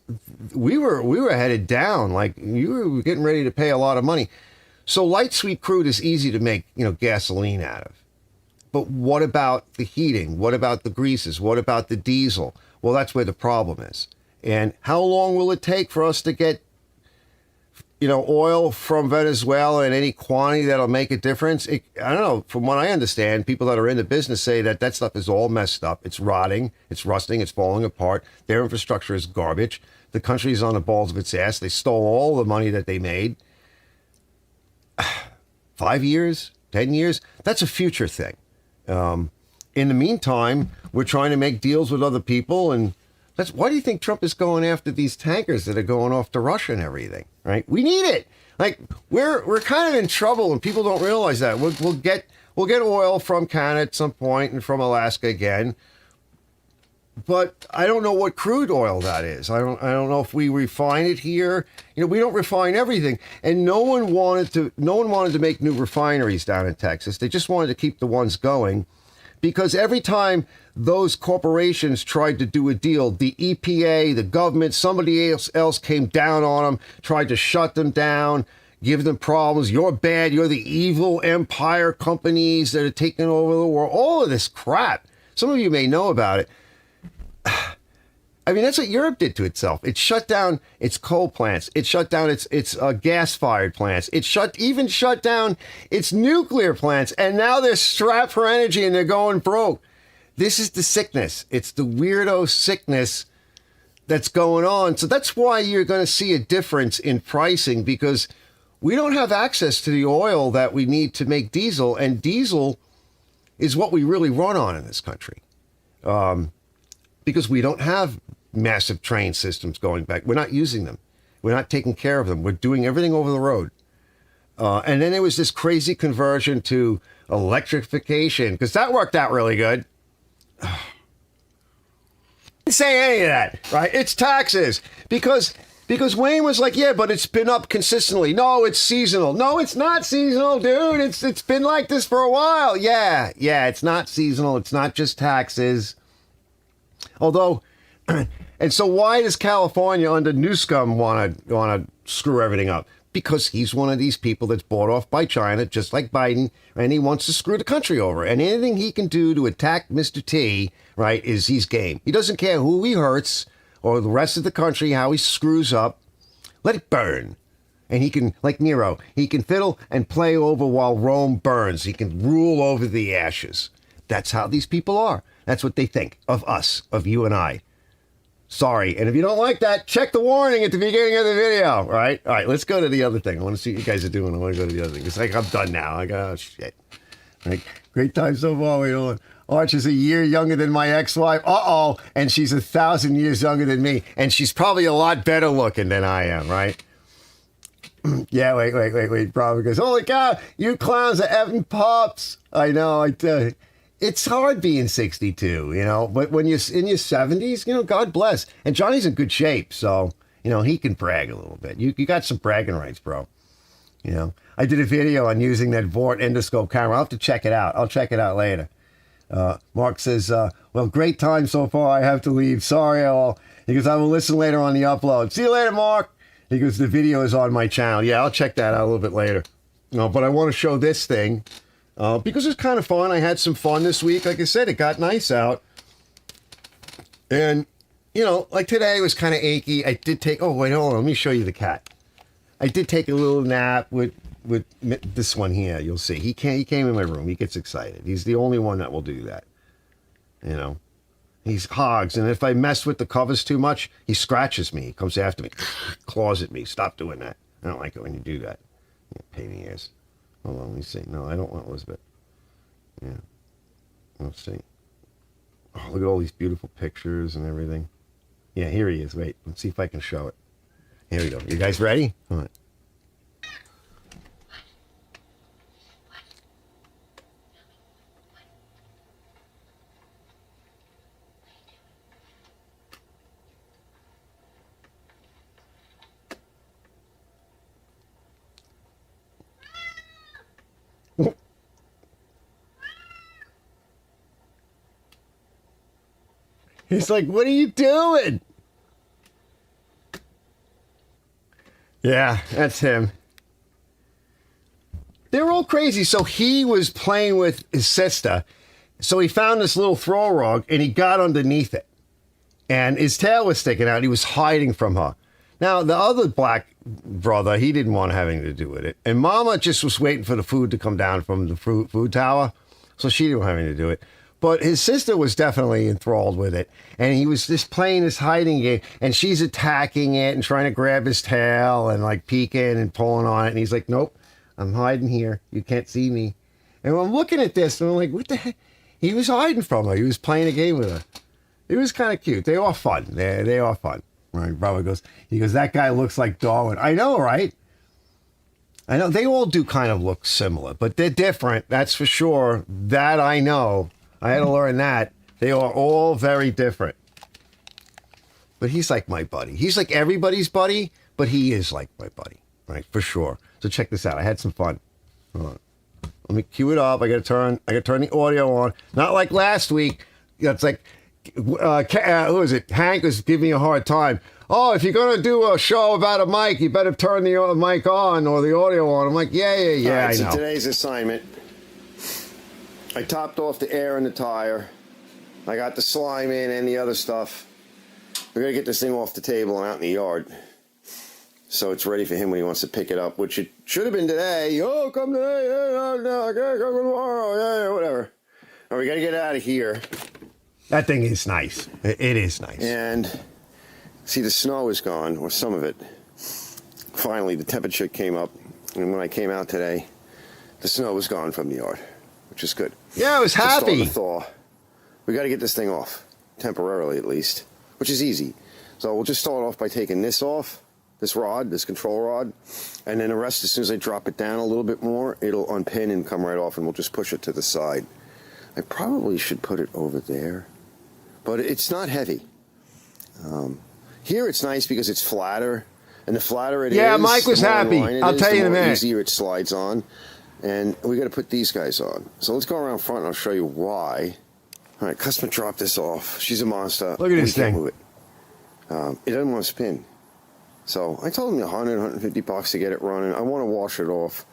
we were headed down. Like, you were getting ready to pay a lot of money. So light sweet crude is easy to make, gasoline out of. But what about the heating? What about the greases? What about the diesel? Well, that's where the problem is. And how long will it take for us to get, oil from Venezuela in any quantity that'll make a difference? I don't know. From what I understand, people that are in the business say that stuff is all messed up. It's rotting. It's rusting. It's falling apart. Their infrastructure is garbage. The country's on the balls of its ass. They stole all the money that they made. 5 years, 10 years, that's a future thing. In the meantime, we're trying to make deals with other people, and Why do you think Trump is going after these tankers that are going off to Russia and everything, right? We need it. Like, we're kind of in trouble, and people don't realize that. We'll get oil from Canada at some point and from Alaska again. But I don't know what crude oil that is. I don't know if we refine it here. We don't refine everything. And no one wanted to make new refineries down in Texas. They just wanted to keep the ones going. Because every time those corporations tried to do a deal, the EPA, the government, somebody else came down on them, tried to shut them down, give them problems. You're bad. You're the evil empire companies that are taking over the world. All of this crap. Some of you may know about it. I mean, that's what Europe did to itself. It shut down its coal plants. It shut down its gas-fired plants. It even shut down its nuclear plants. And now they're strapped for energy and they're going broke. This is the sickness. It's the weirdo sickness that's going on. So that's why you're going to see a difference in pricing, because we don't have access to the oil that we need to make diesel. And diesel is what we really run on in this country. Because we don't have massive train systems going back. We're not using them. We're not taking care of them. We're doing everything over the road. And then there was this crazy conversion to electrification, because that worked out really good. Didn't say any of that, right? It's taxes. Because Wayne was like, yeah, but it's been up consistently. No, it's seasonal. No, it's not seasonal, dude. It's been like this for a while. Yeah, it's not seasonal. It's not just taxes. Although, and so why does California under Newsom want to screw everything up? Because he's one of these people that's bought off by China, just like Biden, and he wants to screw the country over. And anything he can do to attack Mr. T, right, he's game. He doesn't care who he hurts or the rest of the country, how he screws up. Let it burn. And he can, like Nero, he can fiddle and play over while Rome burns. He can rule over the ashes. That's how these people are. That's what they think of us, of you and I. Sorry. And if you don't like that, check the warning at the beginning of the video. Right? All right, let's go to the other thing. I want to see what you guys are doing. I want to go to the other thing. It's like, I'm done now. Oh, shit. Like, great time so far. Wait, hold on. Arch is a year younger than my ex-wife. Uh-oh. And she's 1,000 years younger than me. And she's probably a lot better looking than I am, right? Yeah, wait. Probably goes, holy cow, you clowns are effing pups. I know, I tell you. It's hard being 62, but when you're in your 70s, God bless. And Johnny's in good shape, so, he can brag a little bit. You got some bragging rights, bro. I did a video on using that Wont endoscope camera. I'll have to check it out. I'll check it out later. Mark says, well, great time so far. I have to leave. Sorry, all. He goes, I will listen later on the upload. See you later, Mark. He goes, the video is on my channel. Yeah, I'll check that out a little bit later. But I want to show this thing. Because it's kind of fun. I had some fun this week. Like I said, it got nice out. And, like today was kind of achy. I did take, hold on, let me show you the cat. I did take a little nap with this one here. You'll see. He came in my room. He gets excited. He's the only one that will do that. He's hogs. And if I mess with the covers too much, he scratches me. He comes after me, claws at me. Stop doing that. I don't like it when you do that. Pain in the ears. Hold on, let me see. No, I don't want Elizabeth. Yeah. Let's see. Oh, look at all these beautiful pictures and everything. Yeah, here he is. Wait, let's see if I can show it. Here we go. You guys ready? All right. He's like, what are you doing? Yeah, that's him. They're all crazy. So he was playing with his sister. So he found this little throw rug and he got underneath it. And his tail was sticking out. He was hiding from her. Now, the other black brother, he didn't want having to do with it. And Mama just was waiting for the food to come down from the food tower. So she didn't want having to do it. But his sister was definitely enthralled with it. And he was just playing this hiding game. And she's attacking it and trying to grab his tail and like peeking and pulling on it. And he's like, nope, I'm hiding here. You can't see me. And I'm looking at this and I'm like, what the heck? He was hiding from her. He was playing a game with her. It was kind of cute. They are fun. They are fun. My brother goes, that guy looks like Darwin. I know, right? I know. They all do kind of look similar, but they're different. That's for sure. That I know. I had to learn that. They are all very different. But he's like my buddy. He's like everybody's buddy, but he is like my buddy, right? For sure. So check this out. I had some fun. Hold on. Let me cue it up. I got to turn the audio on. Not like last week. It's like, who is it? Hank was giving me a hard time. Oh, if you're going to do a show about a mic, you better turn the mic on or the audio on. I'm like, yeah, All right, I so know. today's assignment, I topped off the air in the tire. I got the slime in and the other stuff. We're going to get this thing off the table and out in the yard. So it's ready for him when he wants to pick it up, which it should have been today. Oh, come today. Yeah, no, okay, come tomorrow. Yeah, whatever. All right, we got to get out of here. That thing is nice. It is nice. And see, the snow is gone, or some of it. Finally, the temperature came up. And when I came out today, the snow was gone from the yard, which is good. Yeah, I was It's starting happy. to thaw. We got to get this thing off, temporarily at least, which is easy. So we'll just start off by taking this off, this rod, this control rod, and then the rest, as soon as I drop it down a little bit more, it'll unpin and come right off, and we'll just push it to the side. I probably should put it over there, but it's not heavy. Here it's nice because it's flatter, and the flatter it is, Yeah, Mike was the more happy. in line it I'll is, tell the you in a more minute. easier it slides on, and we got to put these guys on. So let's go around front, and I'll show you why. All right, customer dropped this off. She's a monster. Look at this We can't thing. move it. It doesn't want to spin. So I told him $100-$150 to get it running. I want to wash it off.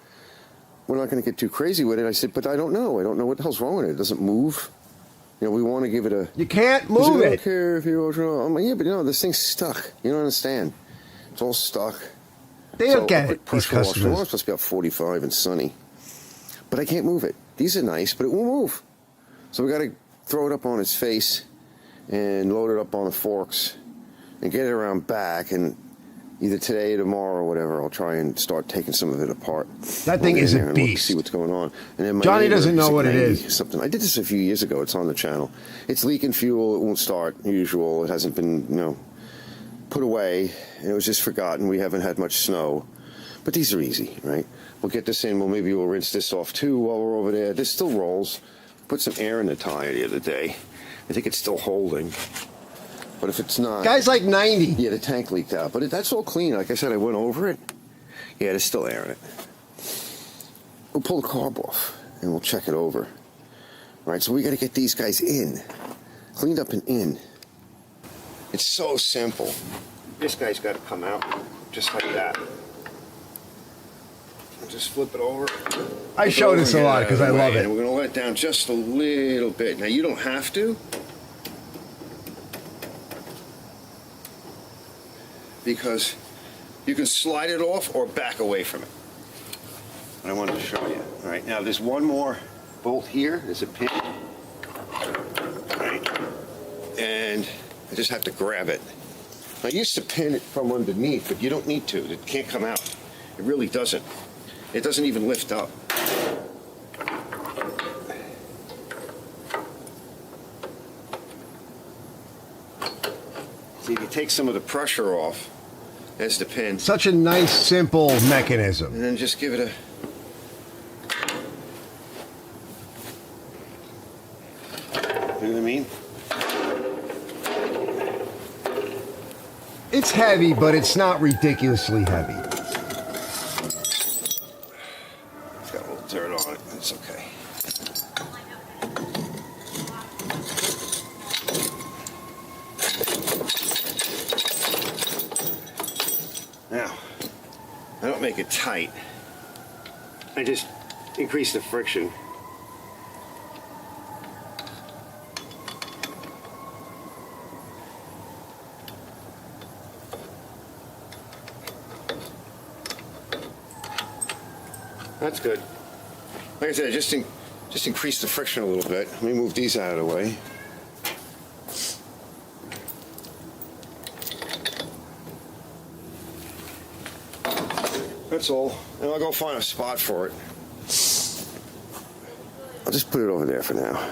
We're not going to get too crazy with it. I said, but I don't know. I don't know what the hell's wrong with it. It doesn't move. You know, we want to give it a... You can't He said, move I don't it. care if you wash it off. I'm like, yeah, but this thing's stuck. You don't understand. It's all stuck. They don't get I it, put these pressure washer. customers. It's supposed to be about 45 and sunny. But I can't move it. These are nice, but it won't move. So we got to throw it up on its face and load it up on the forks and get it around back, and either today or tomorrow or whatever, I'll try and start taking some of it apart. That thing We'll get is in a there and look, beast. see what's going on. And then my Johnny neighbor, doesn't know he's what it 90 is. Something. I did this a few years ago. It's on the channel. It's leaking fuel. It won't start. Usual. It hasn't been, put away, and it was just forgotten. We haven't had much snow, but these are easy, right? We'll get this in. Maybe we'll rinse this off too while we're over there. This still rolls. Put some air in the tire the other day. I think it's still holding, but if it's not, Guy's like 90. yeah, the tank leaked out, but that's all clean. Like I said, I went over it. Yeah, there's still air in it. We'll pull the carb off and we'll check it over. All right, so we got to get these guys in, cleaned up and in. It's so simple. This guy's got to come out just like that. Just flip it over. I show this a lot because I love And it. we're going to let it down just a little bit. Now, you don't have to, because you can slide it off or back away from it. I wanted to show you. All right, now there's one more bolt here. There's a pin. All right. And I just have to grab it. I used to pin it from underneath, but you don't need to. It can't come out. It really doesn't. It doesn't even lift up. See, if you take some of the pressure off, there's the pin, Such a nice, simple mechanism. and then just give it a... You know what I mean? It's heavy, but it's not ridiculously heavy. It's got a little dirt on it. It's okay. Now, I don't make it tight. I just increase the friction. That's good. Like I said, just increase the friction a little bit. Let me move these out of the way. That's all. And I'll go find a spot for it. I'll just put it over there for now.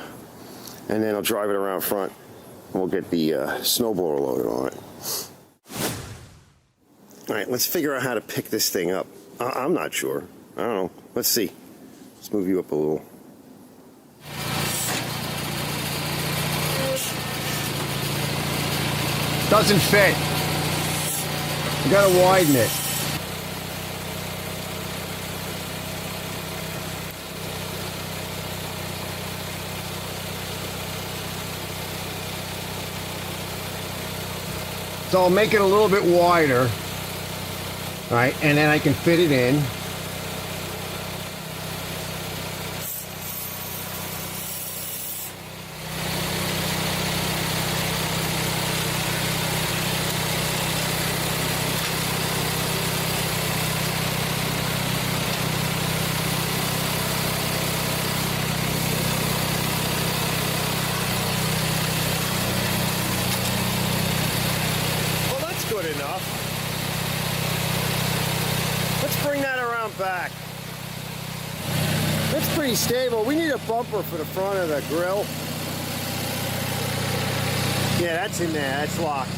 And then I'll drive it around front We'll get the SnowBlower loaded on it. All right, let's figure out how to pick this thing up. I'm not sure. I don't know. Let's see. Let's move you up a little. Doesn't fit. You gotta widen it. So I'll make it a little bit wider. All right, and then I can fit it in. Good enough. Let's bring that around back. That's pretty stable. We need a bumper for the front of the grill. Yeah, that's in there. That's locked.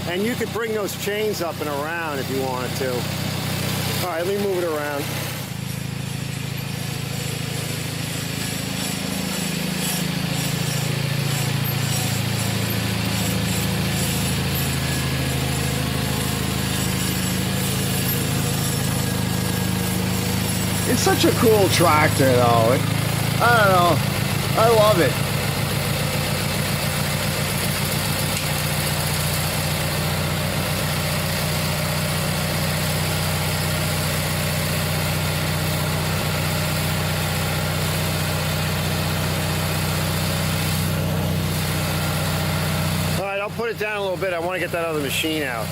And you could bring those chains up and around if you wanted to. All right, let me move it around. It's such a cool tractor, though. I don't know. I love it. All right, I'll put it down a little bit. I want to get that other machine out.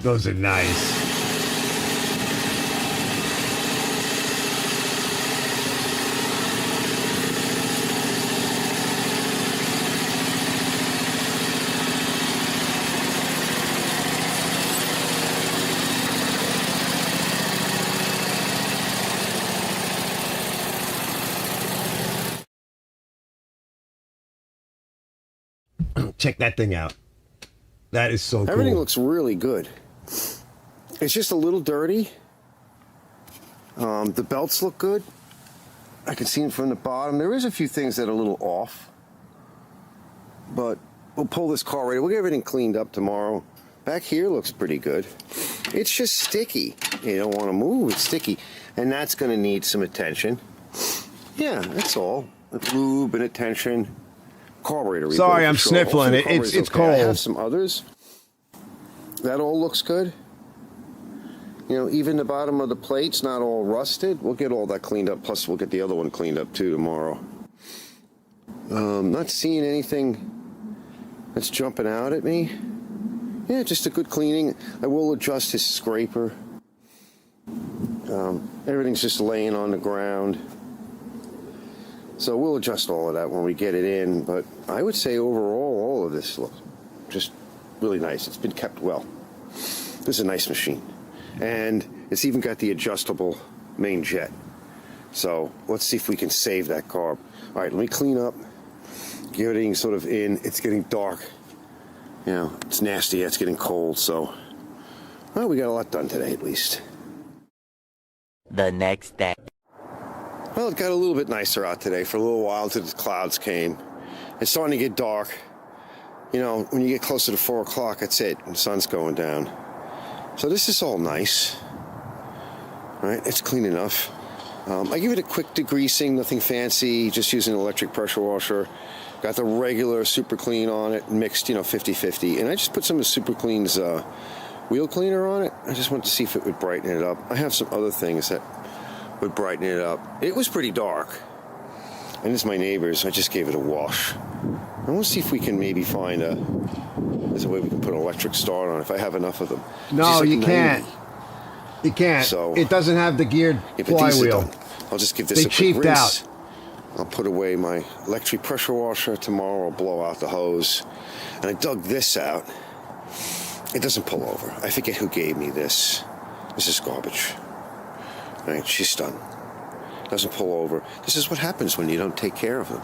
Those are nice. Check that thing out. That is so cool. Everything looks really good. It's just a little dirty. The belts look good. I can see them from the bottom. There is a few things that are a little off. But we'll pull this car right. We'll get everything cleaned up tomorrow. Back here looks pretty good. It's just sticky. You don't want to move. It's sticky. And that's going to need some attention. Yeah, that's all. Lube and attention. Carburetor. Sorry, I'm sniffling. It's okay. cold. I have some others. That all looks good. You know, even the bottom of the plate's not all rusted. We'll get all that cleaned up. Plus, we'll get the other one cleaned up, too, tomorrow. Not seeing anything that's jumping out at me. Yeah, just a good cleaning. I will adjust his scraper. Everything's just laying on the ground. So we'll adjust all of that when we get it in. But I would say overall, all of this looks just really nice. It's been kept well. This is a nice machine. And it's even got the adjustable main jet. So let's see if we can save that carb. All right, let me clean up. Get everything sort of in. It's getting dark. You know, it's nasty. It's getting cold. So, well, we got a lot done today at least. The next day. Well, it got a little bit nicer out today for a little while until the clouds came. It's starting to get dark. You know, when you get closer to 4 o'clock, that's it. And the sun's going down. So this is all nice. All right, it's clean enough. I give it a quick degreasing, nothing fancy, just using an electric pressure washer. Got the regular Super Clean on it, mixed, 50-50. And I just put some of Super Clean's wheel cleaner on it. I just wanted to see if it would brighten it up. I have some other things that would brighten it up. It was pretty dark. And it's my neighbor's. I just gave it a wash. I want to see if we can maybe find there's a way we can put an electric start on if I have enough of them. No, like you can't. You can't. So, it doesn't have the geared flywheel. I'll just give this a quick rinse. Out. I'll put away my electric pressure washer. Tomorrow I'll blow out the hose. And I dug this out. It doesn't pull over. I forget who gave me this. This is garbage. All right, she's done. Doesn't pull over. This is what happens when you don't take care of them.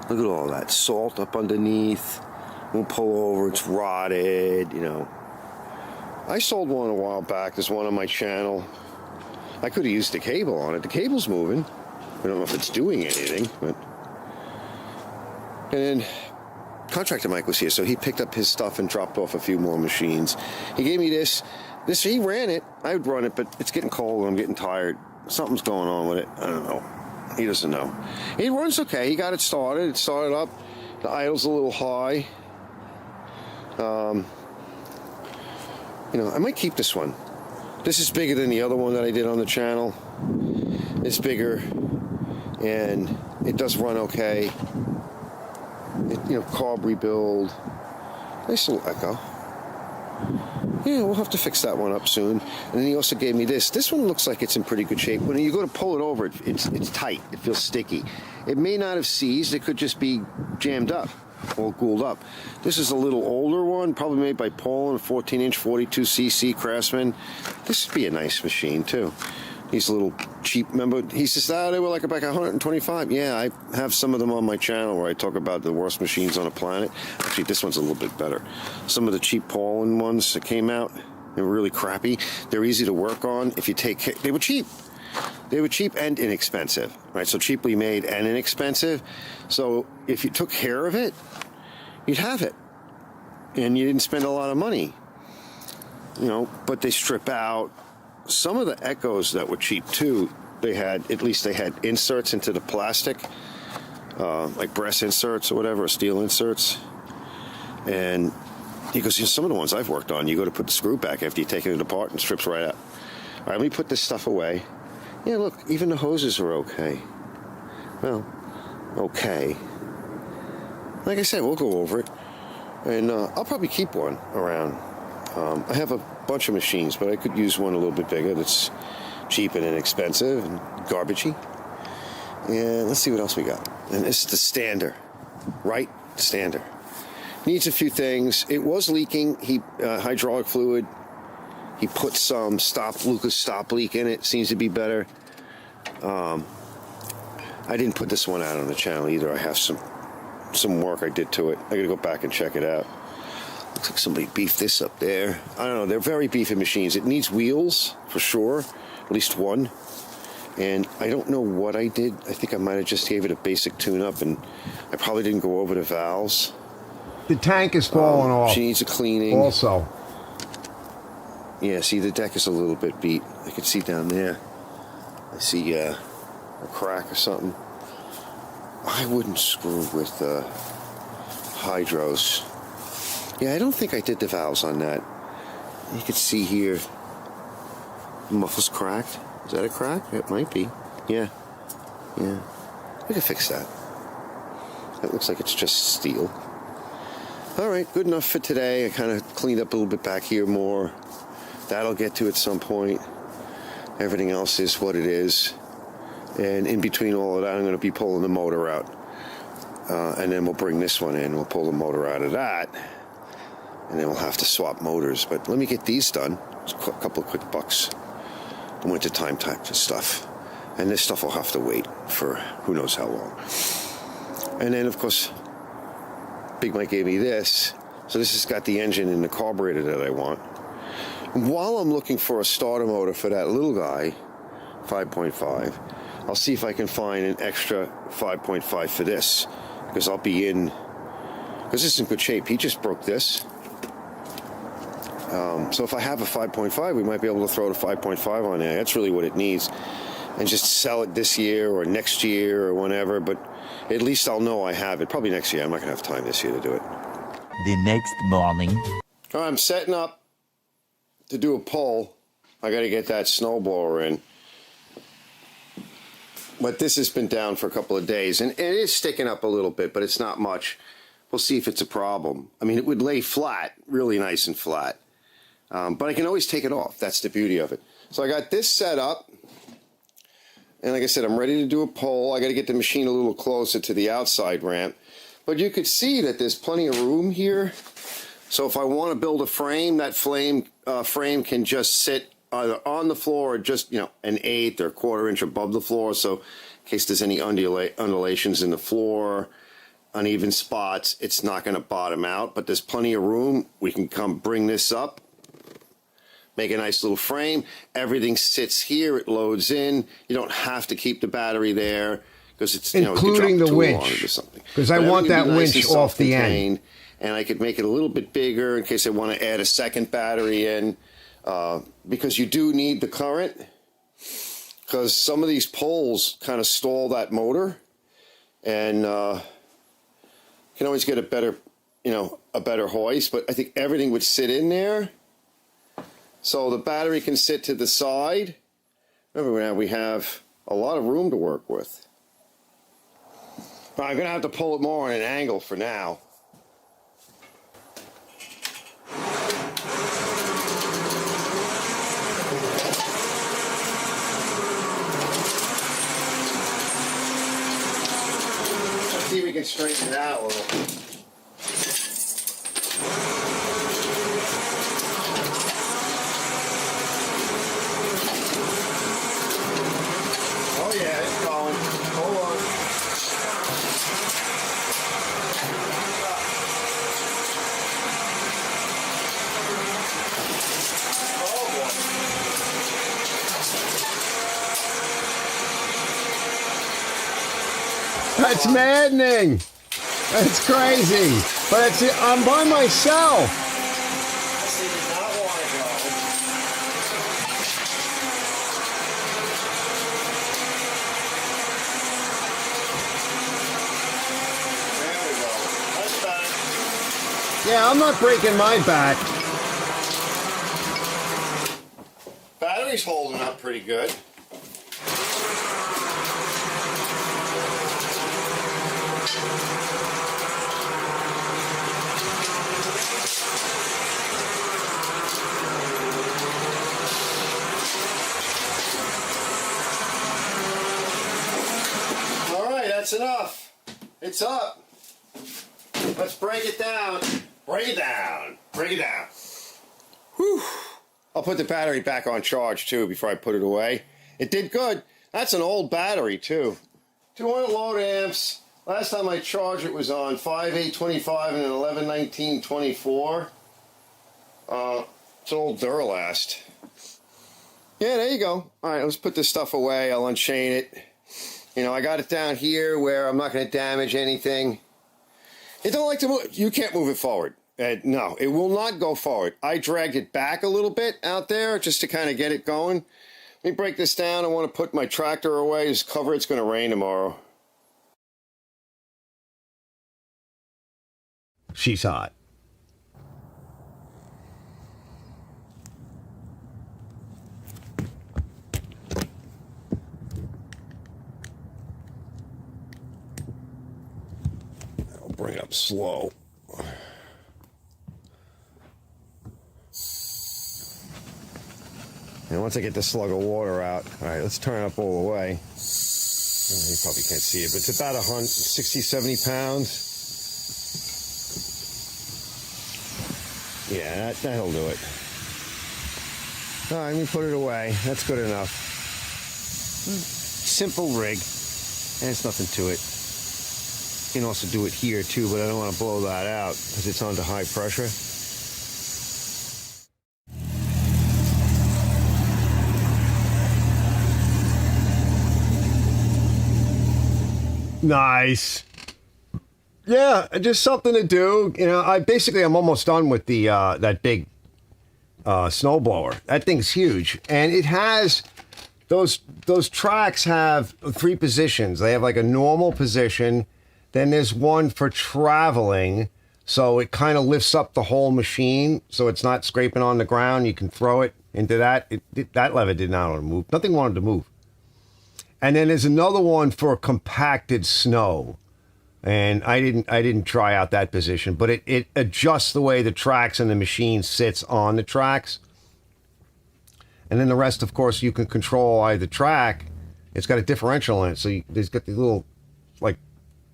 Look at all that salt up underneath. Won't pull over. It's rotted, you know. I sold one a while back. There's one on my channel. I could have used the cable on it. The cable's moving. I don't know if it's doing anything, but... And then contractor Mike was here, so he picked up his stuff and dropped off a few more machines. He gave me this. He ran it. I would run it, but it's getting cold and I'm getting tired. Something's going on with it. I don't know. He doesn't know. It runs okay. He got it started. It started up. The idle's a little high. You know, I might keep this one. This is bigger than the other one that I did on the channel. It's bigger, and it does run okay. You know, carb rebuild. Nice little echo. Yeah, we'll have to fix that one up soon. And then he also gave me this. This one looks like it's in pretty good shape. When you go to pull it over, it's tight. It feels sticky. It may not have seized. It could just be jammed up, all gooled up. This is a little older one, probably made by Paul, a 14-inch 42cc Craftsman. This would be a nice machine, too. These little cheap, remember, he says, they were like about 125. Yeah, I have some of them on my channel where I talk about the worst machines on the planet. Actually, this one's a little bit better. Some of the cheap Paulin ones that came out, they were really crappy. They're easy to work on if you take care. They were cheap. They were cheap and inexpensive, right? So cheaply made and inexpensive. So if you took care of it, you'd have it. And you didn't spend a lot of money. You know, but they strip out. Some of the Echoes that were cheap too, they had inserts into the plastic, like brass inserts or whatever, or steel inserts. And he goes, some of the ones I've worked on, you go to put the screw back after you take it apart and strips right out. All right, let me put this stuff away. Yeah, look, even the hoses are okay. Well, okay. Like I said, we'll go over it. And I'll probably keep one around. I have a bunch of machines, but I could use one a little bit bigger that's cheap and inexpensive and garbagey. And let's see what else we got. And this is the stander, right? Stander. Needs a few things. It was leaking. Hydraulic fluid. He put some Lucas stop leak in it. Seems to be better. I didn't put this one out on the channel either. I have some work I did to it. I got to go back and check it out. Looks like somebody beefed this up there. I don't know. They're very beefy machines. It needs wheels, for sure. At least one. And I don't know what I did. I think I might have just gave it a basic tune-up, and I probably didn't go over the valves. The tank is falling off. She needs a cleaning. Also. Yeah, see, the deck is a little bit beat. I can see down there. I see a crack or something. I wouldn't screw with hydros. Yeah, I don't think I did the valves on that. You can see here, the muffler's cracked. Is that a crack? It might be. Yeah. We can fix that. That looks like it's just steel. All right, good enough for today. I kind of cleaned up a little bit back here more. That'll get to at some point. Everything else is what it is. And in between all of that, I'm going to be pulling the motor out. And then we'll bring this one in. We'll pull the motor out of that. And then we'll have to swap motors. But let me get these done. It's a couple of quick bucks. The wintertime type of stuff. And this stuff will have to wait for who knows how long. And then, of course, Big Mike gave me this. So this has got the engine and the carburetor that I want. And while I'm looking for a starter motor for that little guy, 5.5, I'll see if I can find an extra 5.5 for this. Because I'll be in... Because this is in good shape. He just broke this. So if I have a 5.5, we might be able to throw the 5.5 on there. That's really what it needs. And just sell it this year or next year or whenever. But at least I'll know I have it. Probably next year. I'm not going to have time this year to do it. The next morning. All right, I'm setting up to do a pull. I got to get that SnowBlower in. But this has been down for a couple of days. And it is sticking up a little bit, but it's not much. We'll see if it's a problem. I mean, it would lay flat, really nice and flat. But I can always take it off. That's the beauty of it. So I got this set up. And like I said, I'm ready to do a pull. I got to get the machine a little closer to the outside ramp. But you could see that there's plenty of room here. So if I want to build a frame, that frame can just sit either on the floor or just, an eighth or a quarter inch above the floor. So in case there's any undulations in the floor, uneven spots, it's not going to bottom out. But there's plenty of room. We can come bring this up, make a nice little frame. Everything sits here. It loads in. You don't have to keep the battery there because it's, including the winch. Because I want that winch off the end. And I could make it a little bit bigger in case I want to add a second battery in. Because you do need the current, because some of these poles kind of stall that motor, and can always get a better hoist. But I think everything would sit in there, so the battery can sit to the side. Remember, now we have a lot of room to work with. I'm gonna have to pull it more on an angle for now. See if we can straighten it out a little. Oh yeah, it's going. Hold on. Oh boy. That's maddening. That's crazy. But I'm by myself. This did not want to go. There we go. That's better. Yeah, I'm not breaking my back. Battery's holding up pretty good. That's enough. It's up. Let's break it down. Break it down. Break it down. Whew. I'll put the battery back on charge too before I put it away. It did good. That's an old battery too. 200 load amps. Last time I charged it was on 5825 and an 111924. It's an old Duralast. Yeah, there you go. All right, let's put this stuff away. I'll unchain it. I got it down here where I'm not going to damage anything. It don't like to move. You can't move it forward. No, it will not go forward. I dragged it back a little bit out there just to kind of get it going. Let me break this down. I want to put my tractor away. Just cover it's going to rain tomorrow. She's hot. Bring it up slow. And once I get this slug of water out, all right, let's turn it up all the way. Oh, you probably can't see it, but it's about 160, 70 pounds. Yeah, that'll do it. All right, let me put it away. That's good enough. Simple rig, and it's nothing to it. You can also do it here too, but I don't want to blow that out because it's under high pressure. Nice. Yeah, just something to do. I'm almost done with the that big SnowBlower. That thing's huge, and it has those tracks have 3 positions. They have like a normal position. Then there's one for traveling, so it kind of lifts up the whole machine, so it's not scraping on the ground. You can throw it into that. That lever did not want to move. Nothing wanted to move. And then there's another one for compacted snow, and I didn't try out that position, but it adjusts the way the tracks and the machine sits on the tracks. And then the rest, of course, you can control either track. It's got a differential in it, so there's got these little like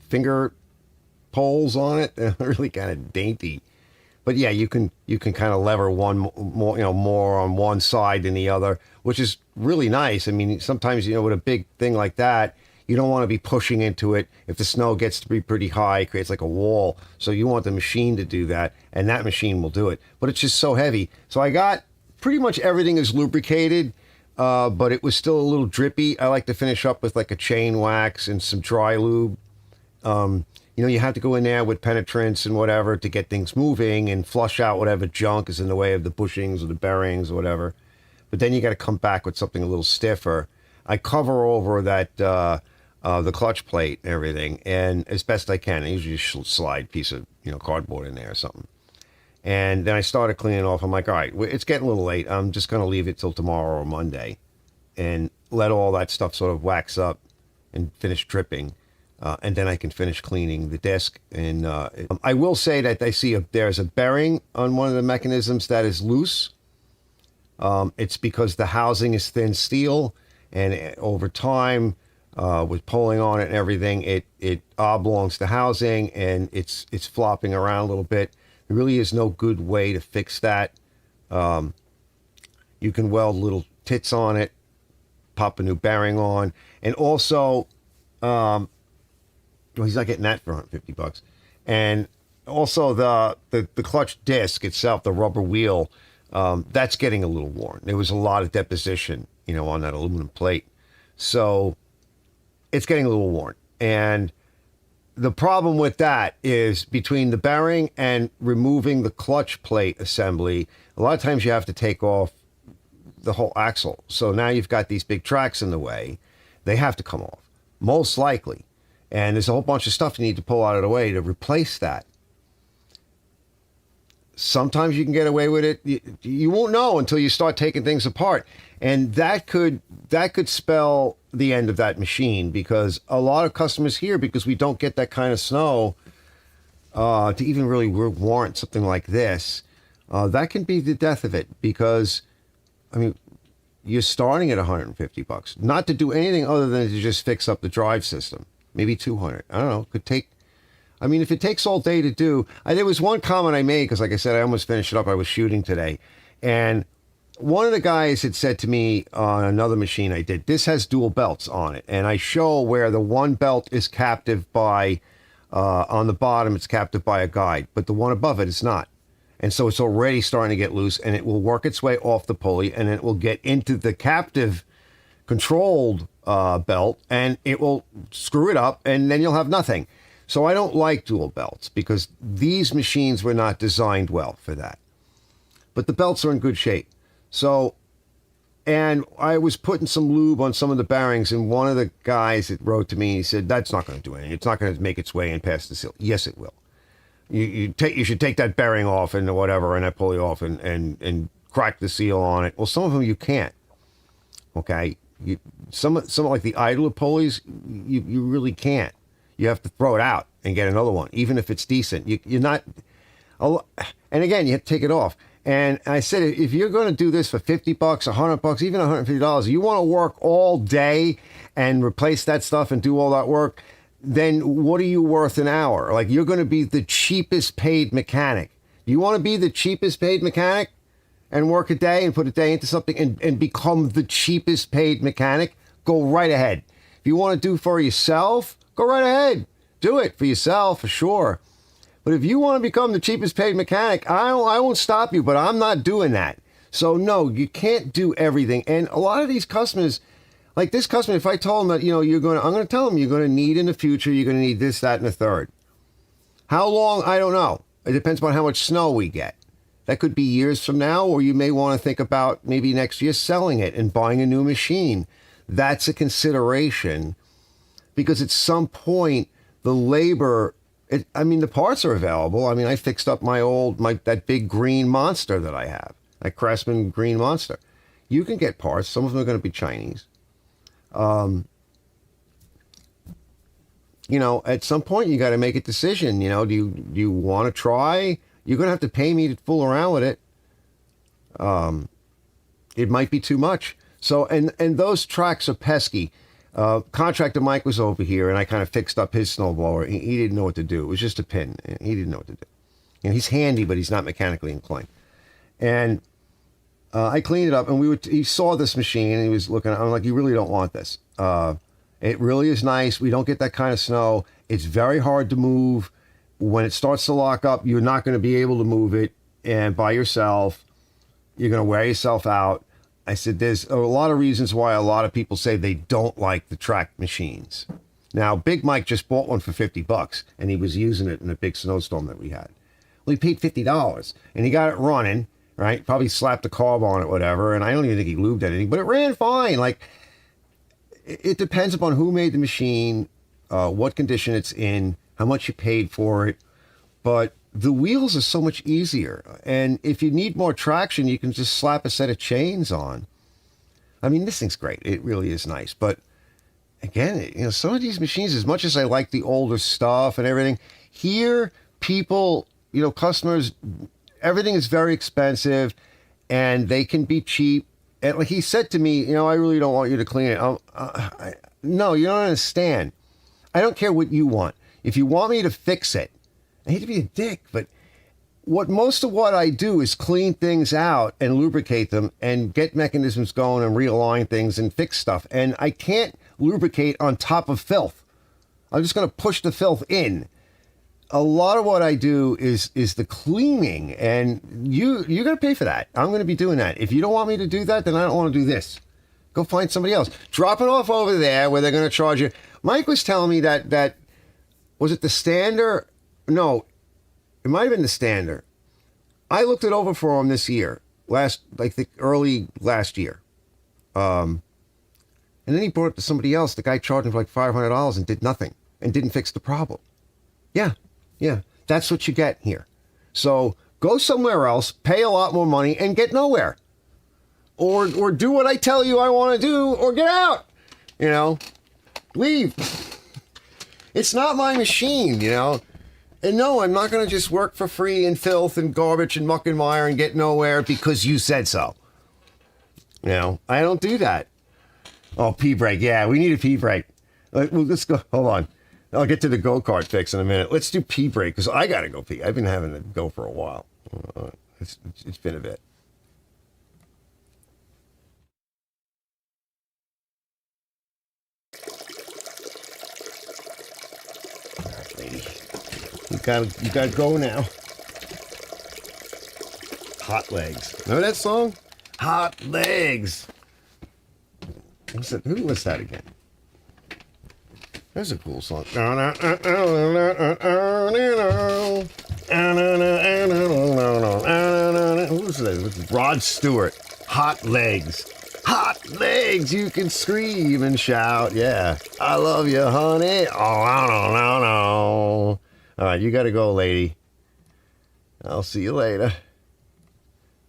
finger poles on it. They're really kind of dainty, But yeah, you can kind of lever one more, more on one side than the other, which is really nice. I mean, sometimes, with a big thing like that, you don't want to be pushing into it. If the snow gets to be pretty high, it creates like a wall. So you want the machine to do that, and that machine will do it. But it's just so heavy. So I got pretty much everything is lubricated, but it was still a little drippy. I like to finish up with like a chain wax and some dry lube. You have to go in there with penetrants and whatever to get things moving and flush out whatever junk is in the way of the bushings or the bearings or whatever. But then you got to come back with something a little stiffer. I cover over that the clutch plate and everything, and as best I can. I usually just slide a piece of cardboard in there or something. And then I started cleaning off. I'm like, all right, it's getting a little late. I'm just going to leave it till tomorrow or Monday and let all that stuff sort of wax up and finish dripping. And then I can finish cleaning the disc. And I will say that I see there's a bearing on one of the mechanisms that is loose. It's because the housing is thin steel, and over time, with pulling on it and everything, it oblongs the housing, and it's flopping around a little bit. There really is no good way to fix that. You can weld little tits on it, pop a new bearing on, and also. Well, he's not getting that for $150. And also the clutch disc itself, the rubber wheel, that's getting a little worn. There was a lot of deposition, on that aluminum plate. So it's getting a little worn. And the problem with that is between the bearing and removing the clutch plate assembly, a lot of times you have to take off the whole axle. So now you've got these big tracks in the way. They have to come off, most likely. And there's a whole bunch of stuff you need to pull out of the way to replace that. Sometimes you can get away with it. You won't know until you start taking things apart. And that could spell the end of that machine, because a lot of customers here, because we don't get that kind of snow to even really warrant something like this, that can be the death of it. Because, you're starting at $150, not to do anything other than to just fix up the drive system. Maybe 200. I don't know. Could take. If it takes all day to do. There was one comment I made, because like I said, I almost finished it up. I was shooting today, and one of the guys had said to me on another machine I did, this has dual belts on it, and I show where the one belt is captive by, on the bottom it's captive by a guide, but the one above it is not, and so it's already starting to get loose, and it will work its way off the pulley, and it will get into the captive controlled belt, and it will screw it up, and then you'll have nothing. So I don't like dual belts, because these machines were not designed well for that. But the belts are in good shape. So, and I was putting some lube on some of the bearings, and one of the guys that wrote to me, he said, that's not going to do anything. It's not going to make its way in past the seal. Yes, it will. You should take that bearing off and whatever, and that pulley off, and crack the seal on it. Well, some of them you can't. Okay. Some like the idler pulleys, you really can't. You have to throw it out and get another one, even if it's decent. You're not. And again, you have to take it off. And I said, if you're going to do this for $50, $100, even $150, you want to work all day and replace that stuff and do all that work, then what are you worth an hour? Like, you're going to be the cheapest paid mechanic. You want to be the cheapest paid mechanic and work a day and put a day into something and become the cheapest paid mechanic? Go right ahead. If you want to do for yourself, go right ahead. Do it for yourself, for sure. But if you want to become the cheapest paid mechanic, I won't stop you, but I'm not doing that. So no, you can't do everything. And a lot of these customers, like this customer, if I told them that, I'm going to tell them you're going to need in the future, you're going to need this, that, and the third. How long? I don't know. It depends on how much snow we get. That could be years from now, or you may want to think about maybe next year selling it and buying a new machine. That's a consideration, because at some point, the labor, the parts are available. I fixed up that big green monster that I have, that Craftsman green monster. You can get parts. Some of them are going to be Chinese. At some point, you got to make a decision. Do you want to try? You're going to have to pay me to fool around with it. It might be too much. So, and those tracks are pesky. Contractor Mike was over here, and I kind of fixed up his snowblower. He didn't know what to do. It was just a pin. He didn't know what to do. You know, he's handy, but he's not mechanically inclined. And I cleaned it up, and he saw this machine, and he was looking. I'm like, you really don't want this. It really is nice. We don't get that kind of snow. It's very hard to move. When it starts to lock up, you're not going to be able to move it, and by yourself, you're going to wear yourself out. I said, there's a lot of reasons why a lot of people say they don't like the track machines. Now, Big Mike just bought one for $50, and he was using it in a big snowstorm that we had. Well, he paid $50, and he got it running, right? Probably slapped a carb on it, whatever, and I don't even think he lubed anything, but it ran fine. Like, it depends upon who made the machine, what condition it's in, how much you paid for it, but the wheels are so much easier. And if you need more traction, you can just slap a set of chains on. I mean, this thing's great. It really is nice. But again, you know, some of these machines, as much as I like the older stuff and everything, here, people, you know, customers, everything is very expensive and they can be cheap. And like he said to me, you know, I really don't want you to clean it. No, you don't understand. I don't care what you want. If you want me to fix it, I hate to be a dick, but most of what I do is clean things out and lubricate them and get mechanisms going and realign things and fix stuff. And I can't lubricate on top of filth. I'm just going to push the filth in. A lot of what I do is the cleaning, and you're going to pay for that. I'm going to be doing that. If you don't want me to do that, then I don't want to do this. Go find somebody else. Drop it off over there where they're going to charge you. Mike was telling me that was it the Stander? No, it might have been the Stander. I looked it over for him this year, early last year. And then he brought it to somebody else. The guy charged him for like $500 and did nothing and didn't fix the problem. Yeah, that's what you get here. So go somewhere else, pay a lot more money, and get nowhere. Or do what I tell you I want to do, or get out. You know, leave. It's not my machine, you know. And no, I'm not going to just work for free in filth and garbage and muck and mire and get nowhere because you said so. You know, I don't do that. Oh, pee break. Yeah, we need a pee break. Let's go. Hold on. I'll get to the go-kart fix in a minute. Let's do pee break because I got to go pee. I've been having to go for a while. It's been a bit. All right, lady. You gotta go now. Hot Legs. Remember that song? Hot Legs. Who was that again? There's a cool song. Who's that? Rod Stewart. Hot Legs. Hot Legs. You can scream and shout. Yeah. I love you, honey. Oh, no. All right, you got to go, lady. I'll see you later.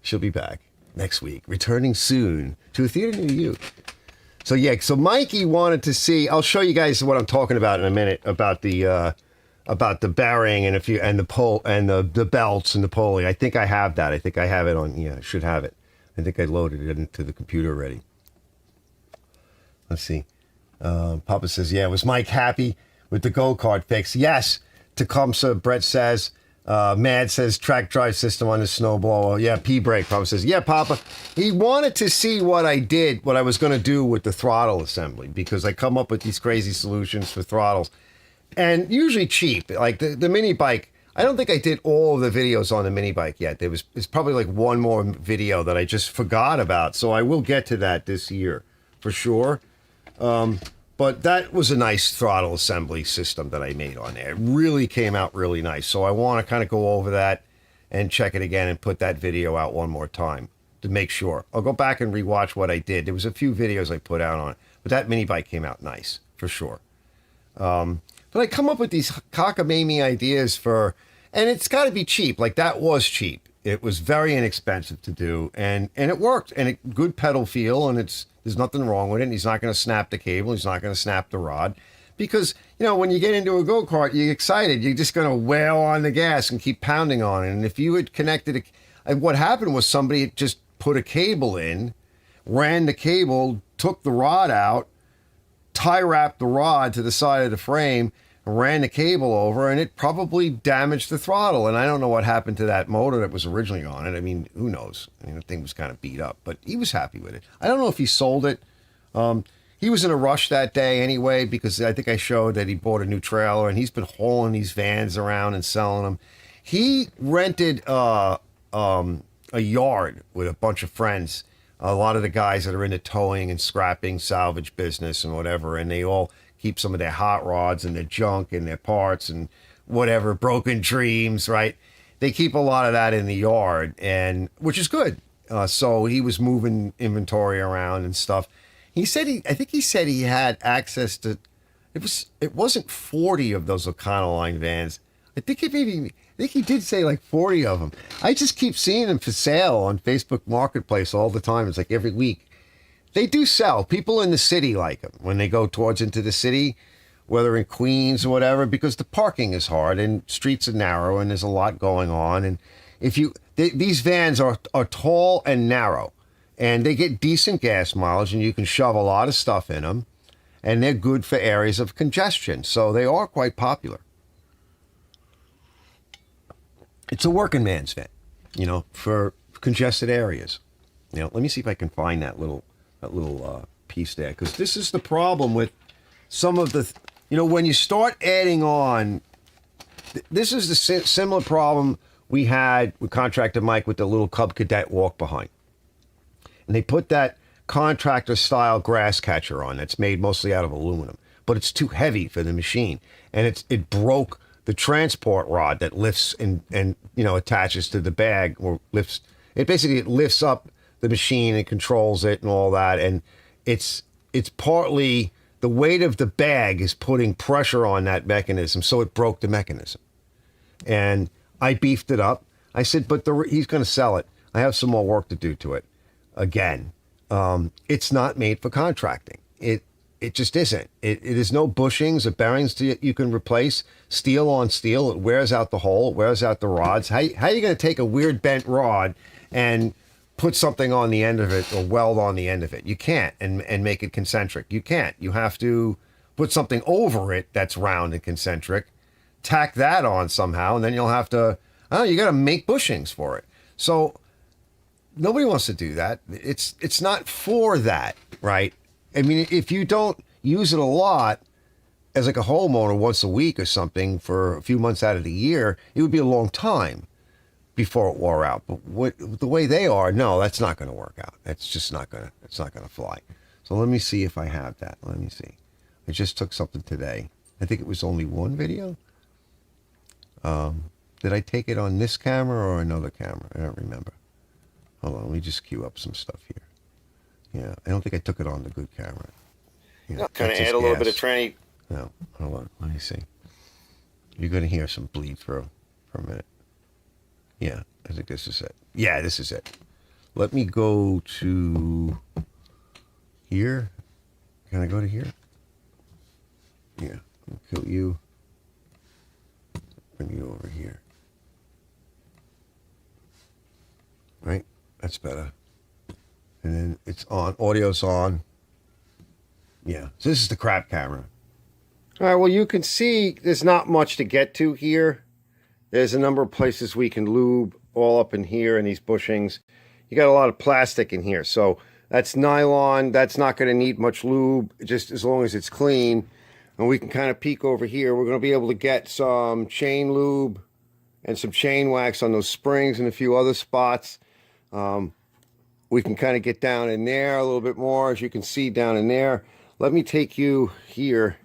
She'll be back next week, returning soon to a theater near you. So Mikey wanted to see. I'll show you guys what I'm talking about in a minute about the bearing and the pole and the belts and the pulley. I think I have that. I think I have it on. Yeah, I should have it. I think I loaded it into the computer already. Let's see. Papa says, yeah, was Mike happy with the go-kart fix? Yes. Tecumseh, Brett says. Mad says, track drive system on the SnowBlower. Yeah, P-brake. Papa says, yeah, Papa. He wanted to see what I was going to do with the throttle assembly, because I come up with these crazy solutions for throttles. And usually cheap. Like the mini bike, I don't think I did all of the videos on the mini bike yet. It's probably like one more video that I just forgot about. So I will get to that this year for sure. But that was a nice throttle assembly system that I made on there. It really came out really nice. So I want to kind of go over that and check it again and put that video out one more time to make sure. I'll go back and rewatch what I did. There was a few videos I put out on it, but that mini bike came out nice for sure. But I come up with these cockamamie ideas and it's got to be cheap. Like that was cheap. It was very inexpensive to do, and it worked. And good pedal feel, and there's nothing wrong with it. And he's not going to snap the cable. He's not going to snap the rod, because when you get into a go-kart, you're excited. You're just going to wail on the gas and keep pounding on it. And if you had connected what happened was somebody just put a cable in, ran the cable, took the rod out, tie wrapped the rod to the side of the frame, ran the cable over, and it probably damaged the throttle. And I don't know what happened to that motor that was originally on it. I mean, who knows? I mean, the thing was kind of beat up, but he was happy with it. I don't know if he sold it. He was in a rush that day anyway, because I think I showed that he bought a new trailer, and he's been hauling these vans around and selling them. He rented a yard with a bunch of friends, a lot of the guys that are into towing and scrapping, salvage business and whatever, and they all keep some of their hot rods and their junk and their parts and whatever, broken dreams, right? They keep a lot of that in the yard, and which is good. So he was moving inventory around and stuff. I think he said he had access to, it wasn't 40 of those Econoline vans. I think he did say like 40 of them. I just keep seeing them for sale on Facebook Marketplace all the time. It's like every week. They do sell. People in the city like them when they go towards into the city, whether in Queens or whatever, because the parking is hard and streets are narrow and there's a lot going on. And these vans are tall and narrow, and they get decent gas mileage, and you can shove a lot of stuff in them, and they're good for areas of congestion. So they are quite popular. It's a working man's van, for congested areas. Let me see if I can find that little piece there, because this is the problem with some of the, when you start adding on, this is the similar problem we had with Contractor Mike with the little Cub Cadet walk behind. And they put that contractor style grass catcher on that's made mostly out of aluminum, but it's too heavy for the machine, and it broke the transport rod that lifts and attaches to the bag, or lifts it. Basically, it lifts up the machine and controls it and all that, and it's partly the weight of the bag is putting pressure on that mechanism, so it broke the mechanism. And I beefed it up. I said, but he's going to sell it. I have some more work to do to it. Again, it's not made for contracting. It just isn't. It is no bushings or bearings you can replace. Steel on steel, it wears out the hole, it wears out the rods. How are you going to take a weird bent rod and put something on the end of it or weld on the end of it? You can't, and make it concentric. You can't. You have to put something over it that's round and concentric, tack that on somehow, and then you'll have to, you got to make bushings for it. So nobody wants to do that. It's not for that, right? I mean, if you don't use it a lot as like a homeowner once a week or something for a few months out of the year, it would be a long time before it wore out. But the way they are, no, that's not going to work out. That's just not going to fly. So let me see if I have that. Let me see. I just took something today. I think it was only one video. Did I take it on this camera or another camera? I don't remember. Hold on, let me just queue up some stuff here. Yeah, I don't think I took it on the good camera. Kind of add a little bit of tranny. No, hold on, let me see. You're going to hear some bleed through for a minute. Yeah, I think this is it. Yeah, this is it. Let me go to here. Can I go to here? Yeah, I'll kill you. Bring you over here. Right? That's better. And then it's on. Audio's on. Yeah. So this is the crap camera. All right. Well, you can see there's not much to get to here. There's a number of places we can lube all up in here in these bushings. You got a lot of plastic in here. So that's nylon. That's not going to need much lube, just as long as it's clean. And we can kind of peek over here. We're going to be able to get some chain lube and some chain wax on those springs and a few other spots. We can kind of get down in there a little bit more, as you can see down in there. Let me take you here.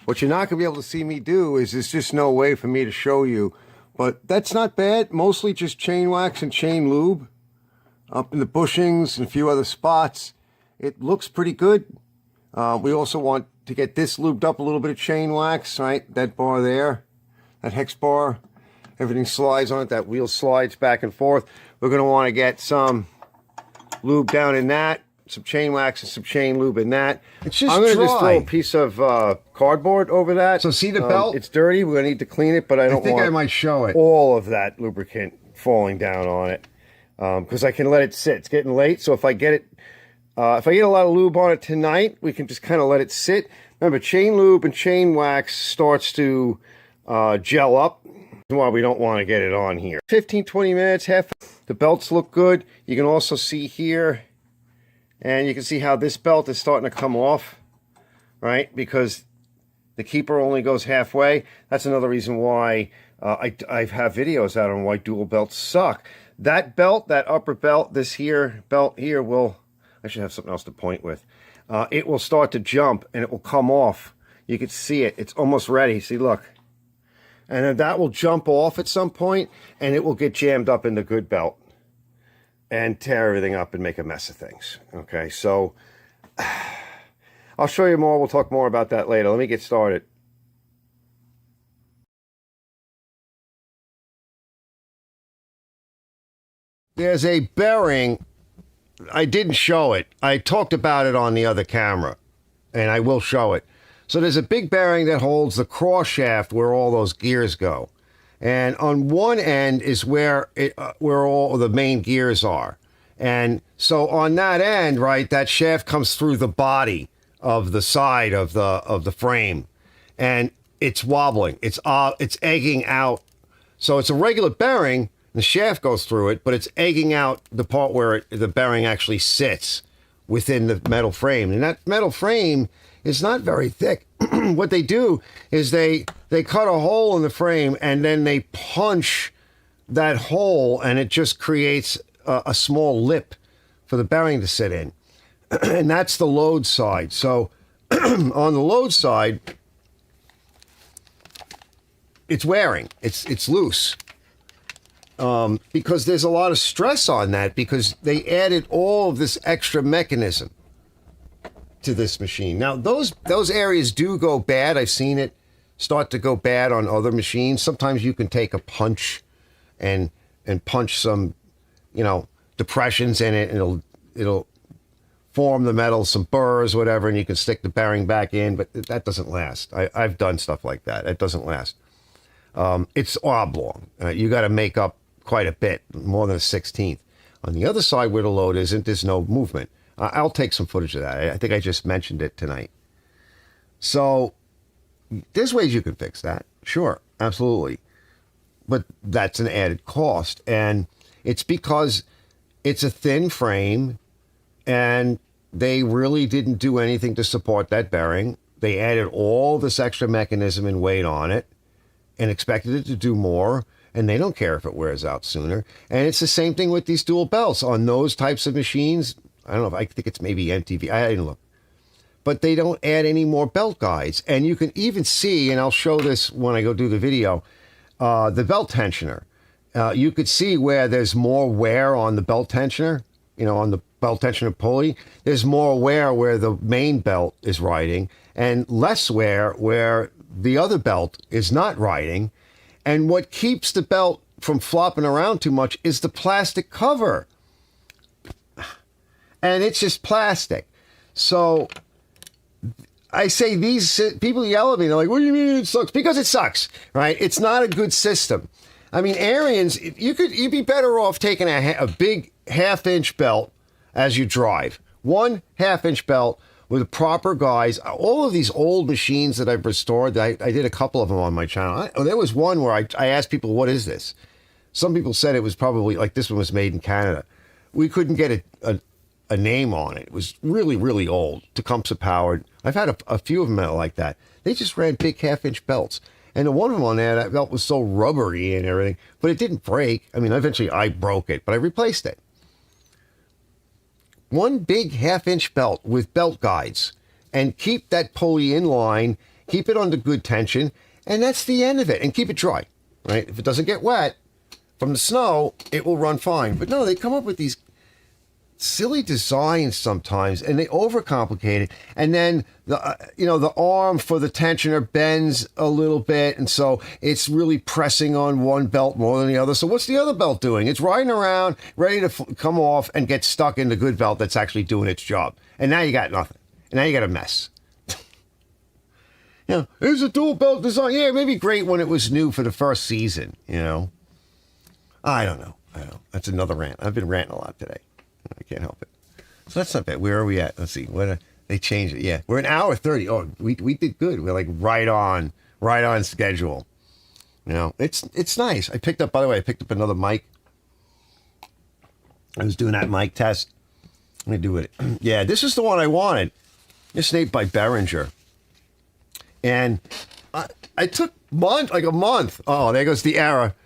What you're not going to be able to see me do is there's just no way for me to show you. But that's not bad. Mostly just chain wax and chain lube up in the bushings and a few other spots. It looks pretty good. We also want to get this lubed up, a little bit of chain wax, right? That bar there, that hex bar, everything slides on it. That wheel slides back and forth. We're going to want to get some lube down in that, some chain wax and some chain lube in that. It's just I'm going to dry. just throw a piece of cardboard over that. So see the belt? It's dirty. We're going to need to clean it, but I don't want I might show it. all of that lubricant falling down on it, because I can let it sit. It's getting late, so if I get it If I get a lot of lube on it tonight, we can just kind of let it sit. Remember, chain lube and chain wax starts to gel up. That's why we don't want to get it on here. 15, 20 minutes, the belts look good. You can also see here, and you can see how this belt is starting to come off, right? Because the keeper only goes halfway. That's another reason why I have videos out on why dual belts suck. That belt, that upper belt, this here belt here will, I should have something else to point with. It will start to jump and it will come off. You can see it. It's almost ready. See, look. And then that will jump off at some point and it will get jammed up in the good belt and tear everything up and make a mess of things. Okay, so I'll show you more. We'll talk more about that later. Let me get started. There's a bearing. I didn't show it. I talked about it on the other camera, and I will show it. So there's a big bearing that holds the cross shaft where all those gears go. And on one end is where all the main gears are. And so on that end, right, that shaft comes through the body of the side of the frame, and it's wobbling. It's egging out. So it's a regular bearing. The shaft goes through it, but it's egging out the part where the bearing actually sits within the metal frame. And that metal frame is not very thick. What they do is they cut a hole in the frame and then they punch that hole, and it just creates a small lip for the bearing to sit in. And that's the load side. So on the load side, it's wearing. It's loose. Because there's a lot of stress on that because they added all of this extra mechanism to this machine. Now, those areas do go bad. I've seen it start to go bad on other machines. Sometimes you can take a punch and punch some, depressions in it, and it'll form the metal, some burrs, whatever, and you can stick the bearing back in, but that doesn't last. I've done stuff like that. It doesn't last. It's oblong. You got to make up quite a bit, more than a 16th. On the other side where the load isn't, there's no movement. I'll take some footage of that. I think I just mentioned it tonight. So there's ways you can fix that. Sure, absolutely. But that's an added cost. And it's because it's a thin frame and they really didn't do anything to support that bearing. They added all this extra mechanism and weight on it and expected it to do more. And they don't care if it wears out sooner. And it's the same thing with these dual belts. On those types of machines, I don't know, I think it's maybe MTV. I didn't look. But they don't add any more belt guides. And you can even see, and I'll show this when I go do the video, the belt tensioner. You could see where there's more wear on the belt tensioner, on the belt tensioner pulley. There's more wear where the main belt is riding and less wear where the other belt is not riding. And what keeps the belt from flopping around too much is the plastic cover. And it's just plastic. So I say these people yell at me. They're like, what do you mean it sucks? Because it sucks, right? It's not a good system. I mean, Arians, you'd be better off taking a big half-inch belt as you drive. 1 half-inch belt with proper guides. All of these old machines that I've restored, I did a couple of them on my channel. There was one where I asked people, what is this? Some people said it was probably, like this one was made in Canada. We couldn't get a name on it. It was really, really old. Tecumseh powered. I've had a few of them like that. They just ran big half-inch belts. And the one of them on there, that belt was so rubbery and everything, but it didn't break. I mean, eventually I broke it, but I replaced it. 1 big half-inch belt with belt guides, and keep that pulley in line, keep it under good tension, and that's the end of it. And keep it dry, right? If it doesn't get wet from the snow, it will run fine. But no, they come up with these silly designs sometimes, and they overcomplicate it. And then the arm for the tensioner bends a little bit, and so it's really pressing on one belt more than the other. So what's the other belt doing? It's riding around, ready to come off and get stuck in the good belt that's actually doing its job. And now you got nothing. And now you got a mess. Here's a dual belt design. Yeah, maybe great when it was new for the first season. I don't know. That's another rant. I've been ranting a lot today. I can't help it. So that's not bad. Where are we at? Let's see. They changed it. Yeah, we're an hour 30. Oh, we did good. We're like right on schedule. You know, it's nice. By the way, I picked up another mic. I was doing that mic test. Let me do it. Yeah, this is the one I wanted. It's made by Behringer. And I took like a month. Oh, there goes the error.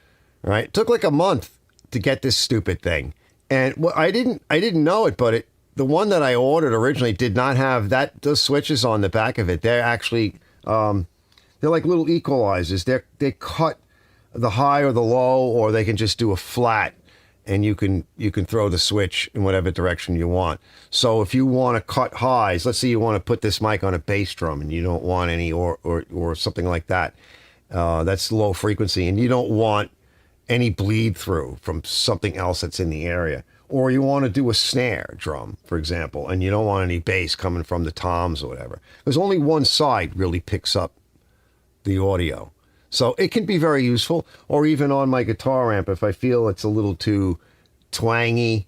Right? It took like a month to get this stupid thing. And I didn't know it, but the one that I ordered originally did not have those switches on the back of it. They're actually they're like little equalizers. They cut the high or the low, or they can just do a flat, and you can throw the switch in whatever direction you want. So if you want to cut highs, let's say you want to put this mic on a bass drum and you don't want any or something like that. That's low frequency, and you don't want any bleed through from something else that's in the area. Or you want to do a snare drum, for example, and you don't want any bass coming from the toms or whatever. There's only one side really picks up the audio. So it can be very useful. Or even on my guitar amp, if I feel it's a little too twangy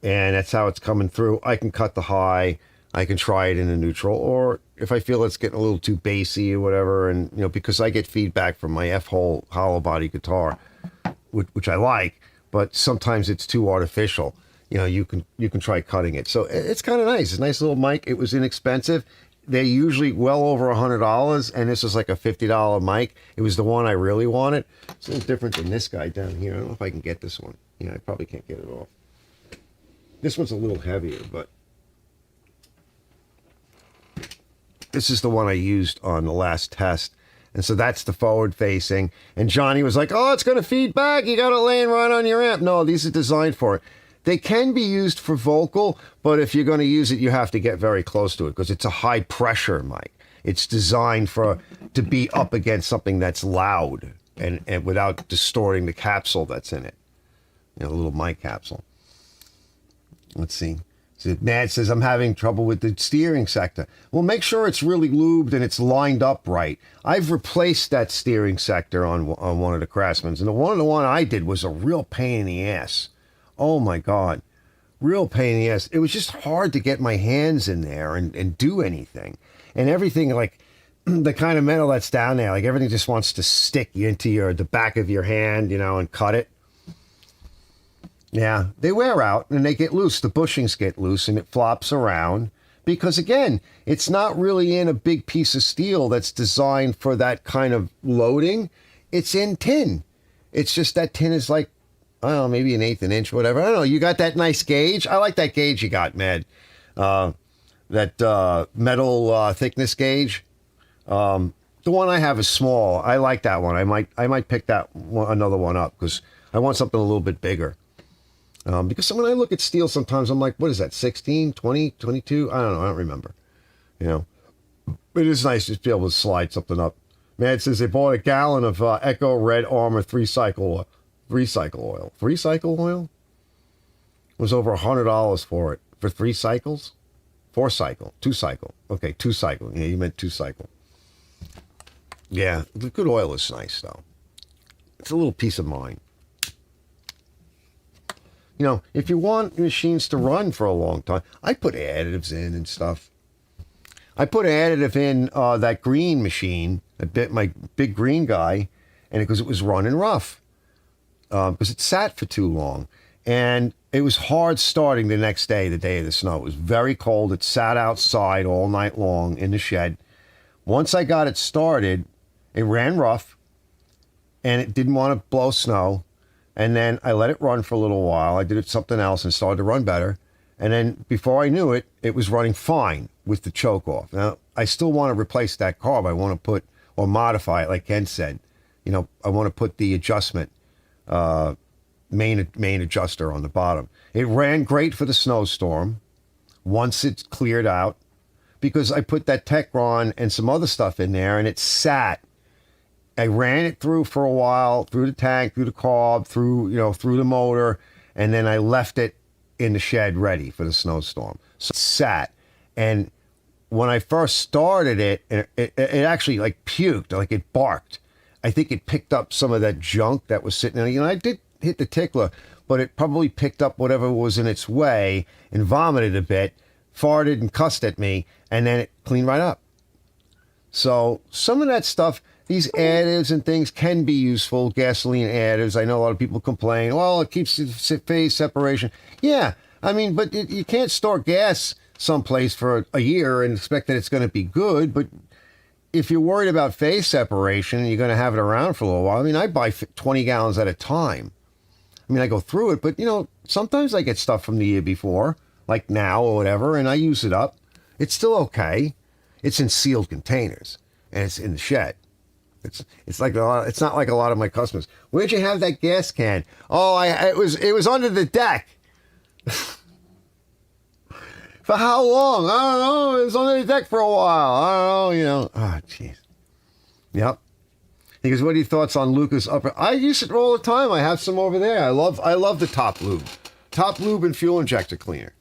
and that's how it's coming through, I can cut the high, I can try it in a neutral. Or if I feel it's getting a little too bassy or whatever, and because I get feedback from my F-hole hollow body guitar, which I like, but sometimes it's too artificial. You can try cutting it. So it's kind of nice. It's a nice little mic. It was inexpensive. They're usually well over $100, and this is like a $50 mic. It was the one I really wanted. It's a little different than this guy down here. I don't know if I can get this one. I probably can't get it off. This one's a little heavier, but this is the one I used on the last test. And so that's the forward facing. And Johnny was like, oh, it's going to feed back. You got it laying right on your amp. No, these are designed for it. They can be used for vocal, but if you're going to use it, you have to get very close to it because it's a high pressure mic. It's designed to be up against something that's loud and without distorting the capsule that's in it. A little mic capsule. Let's see. Mad says, I'm having trouble with the steering sector. Well, make sure it's really lubed and it's lined up right. I've replaced that steering sector on one of the Craftsmans, and the one I did was a real pain in the ass. Oh, my God. Real pain in the ass. It was just hard to get my hands in there and do anything. And everything, like the kind of metal that's down there, like everything just wants to stick into the back of your hand, and cut it. Yeah, they wear out and they get loose. The bushings get loose and it flops around because, again, it's not really in a big piece of steel that's designed for that kind of loading. It's in tin. It's just that tin is like, I don't know, maybe an eighth an inch, whatever. I don't know. You got that nice gauge. I like that gauge you got, Mad. That metal thickness gauge. The one I have is small. I like that one. I might pick another one up because I want something a little bit bigger. Because when I look at steel, sometimes I'm like, what is that, 16, 20, 22? I don't know. I don't remember. It is nice to be able to slide something up. Mad says they bought a gallon of Echo Red Armor 3-cycle oil. 3-cycle oil? It was over $100 for it. For 3 cycles? 4-cycle. 2-cycle. Okay, 2-cycle. Yeah, you meant 2-cycle. Yeah, the good oil is nice, though. It's a little peace of mind. If you want machines to run for a long time, I put additives in and stuff. I put an additive in that green machine, my big green guy, and because it was running rough. Because it sat for too long. And it was hard starting the next day, the day of the snow. It was very cold. It sat outside all night long in the shed. Once I got it started, it ran rough, and it didn't want to blow snow. And then I let it run for a little while. I did it something else and started to run better. And then before I knew it, it was running fine with the choke off. Now, I still want to replace that carb. I want to put, or modify it, like Ken said. I want to put the adjustment, main adjuster on the bottom. It ran great for the snowstorm once it's cleared out because I put that Techron and some other stuff in there and it sat. I ran it through for a while, through the tank, through the carb, through the motor, and then I left it in the shed ready for the snowstorm. So it sat. And when I first started it actually like puked, like it barked. I think it picked up some of that junk that was sitting there. I did hit the tickler, but it probably picked up whatever was in its way and vomited a bit, farted and cussed at me, and then it cleaned right up. So some of that stuff, these additives and things can be useful, gasoline additives. I know a lot of people complain, well, it keeps phase separation. Yeah, I mean, but you can't store gas someplace for a year and expect that it's going to be good. But if you're worried about phase separation and you're going to have it around for a little while, I mean, I buy 20 gallons at a time. I mean, I go through it, but, you know, sometimes I get stuff from the year before, like now or whatever, and I use it up. It's still okay. It's in sealed containers, and it's in the shed. It's like it's not like a lot of my customers. Where'd you have that gas can? Oh, it was under the deck. For how long? I don't know. It was under the deck for a while. I don't know. You know. Oh, jeez. Yep. He goes, what are your thoughts on Luca's upper? I use it all the time. I have some over there. I love the top lube and fuel injector cleaner.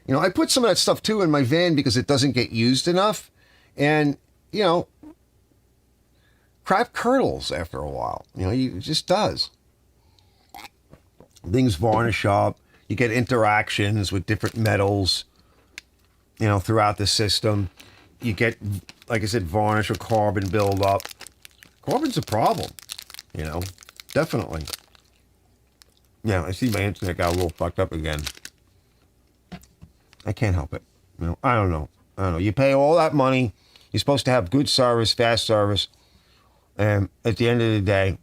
You know, I put some of that stuff too in my van because it doesn't get used enough, and you know, crap curdles after a while. You know, it just does. Things varnish up. You get interactions with different metals, you know, throughout the system. You get, like I said, varnish or carbon buildup. Carbon's a problem, you know, definitely. Yeah, I see my internet got a little fucked up again. I can't help it. You know, I don't know. You pay all that money. You're supposed to have good service, fast service. And at the end of the day,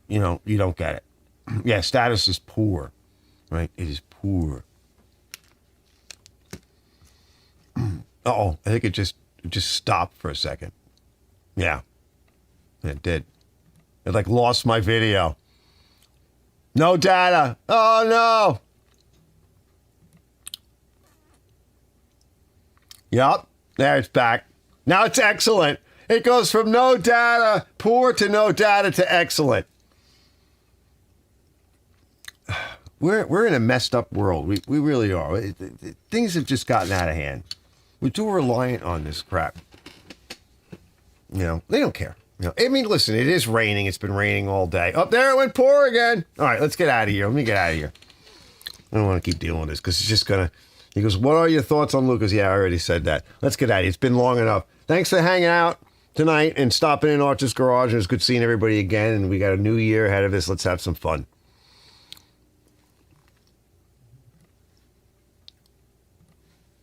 you know, you don't get it. Yeah, status is poor, right? It is poor. Uh-oh, I think it just stopped for a second. Yeah, it did. It like lost my video. No data. Oh, no. Yep, there it's back. Now it's excellent. It goes from no data, poor, to no data to excellent. We're in a messed up world. We really are. Things have just gotten out of hand. We're too reliant on this crap. You know, they don't care. You know, I mean, listen, it is raining. It's been raining all day. Up there, it went poor again. All right, let's get out of here. Let me get out of here. I don't want to keep dealing with this because it's just going to... He goes, what are your thoughts on Lucas? Yeah, I already said that. Let's get out of here. It's been long enough. Thanks for hanging out tonight and stopping in Archer's Garage. It was good seeing everybody again, and we got a new year ahead of us. Let's have some fun.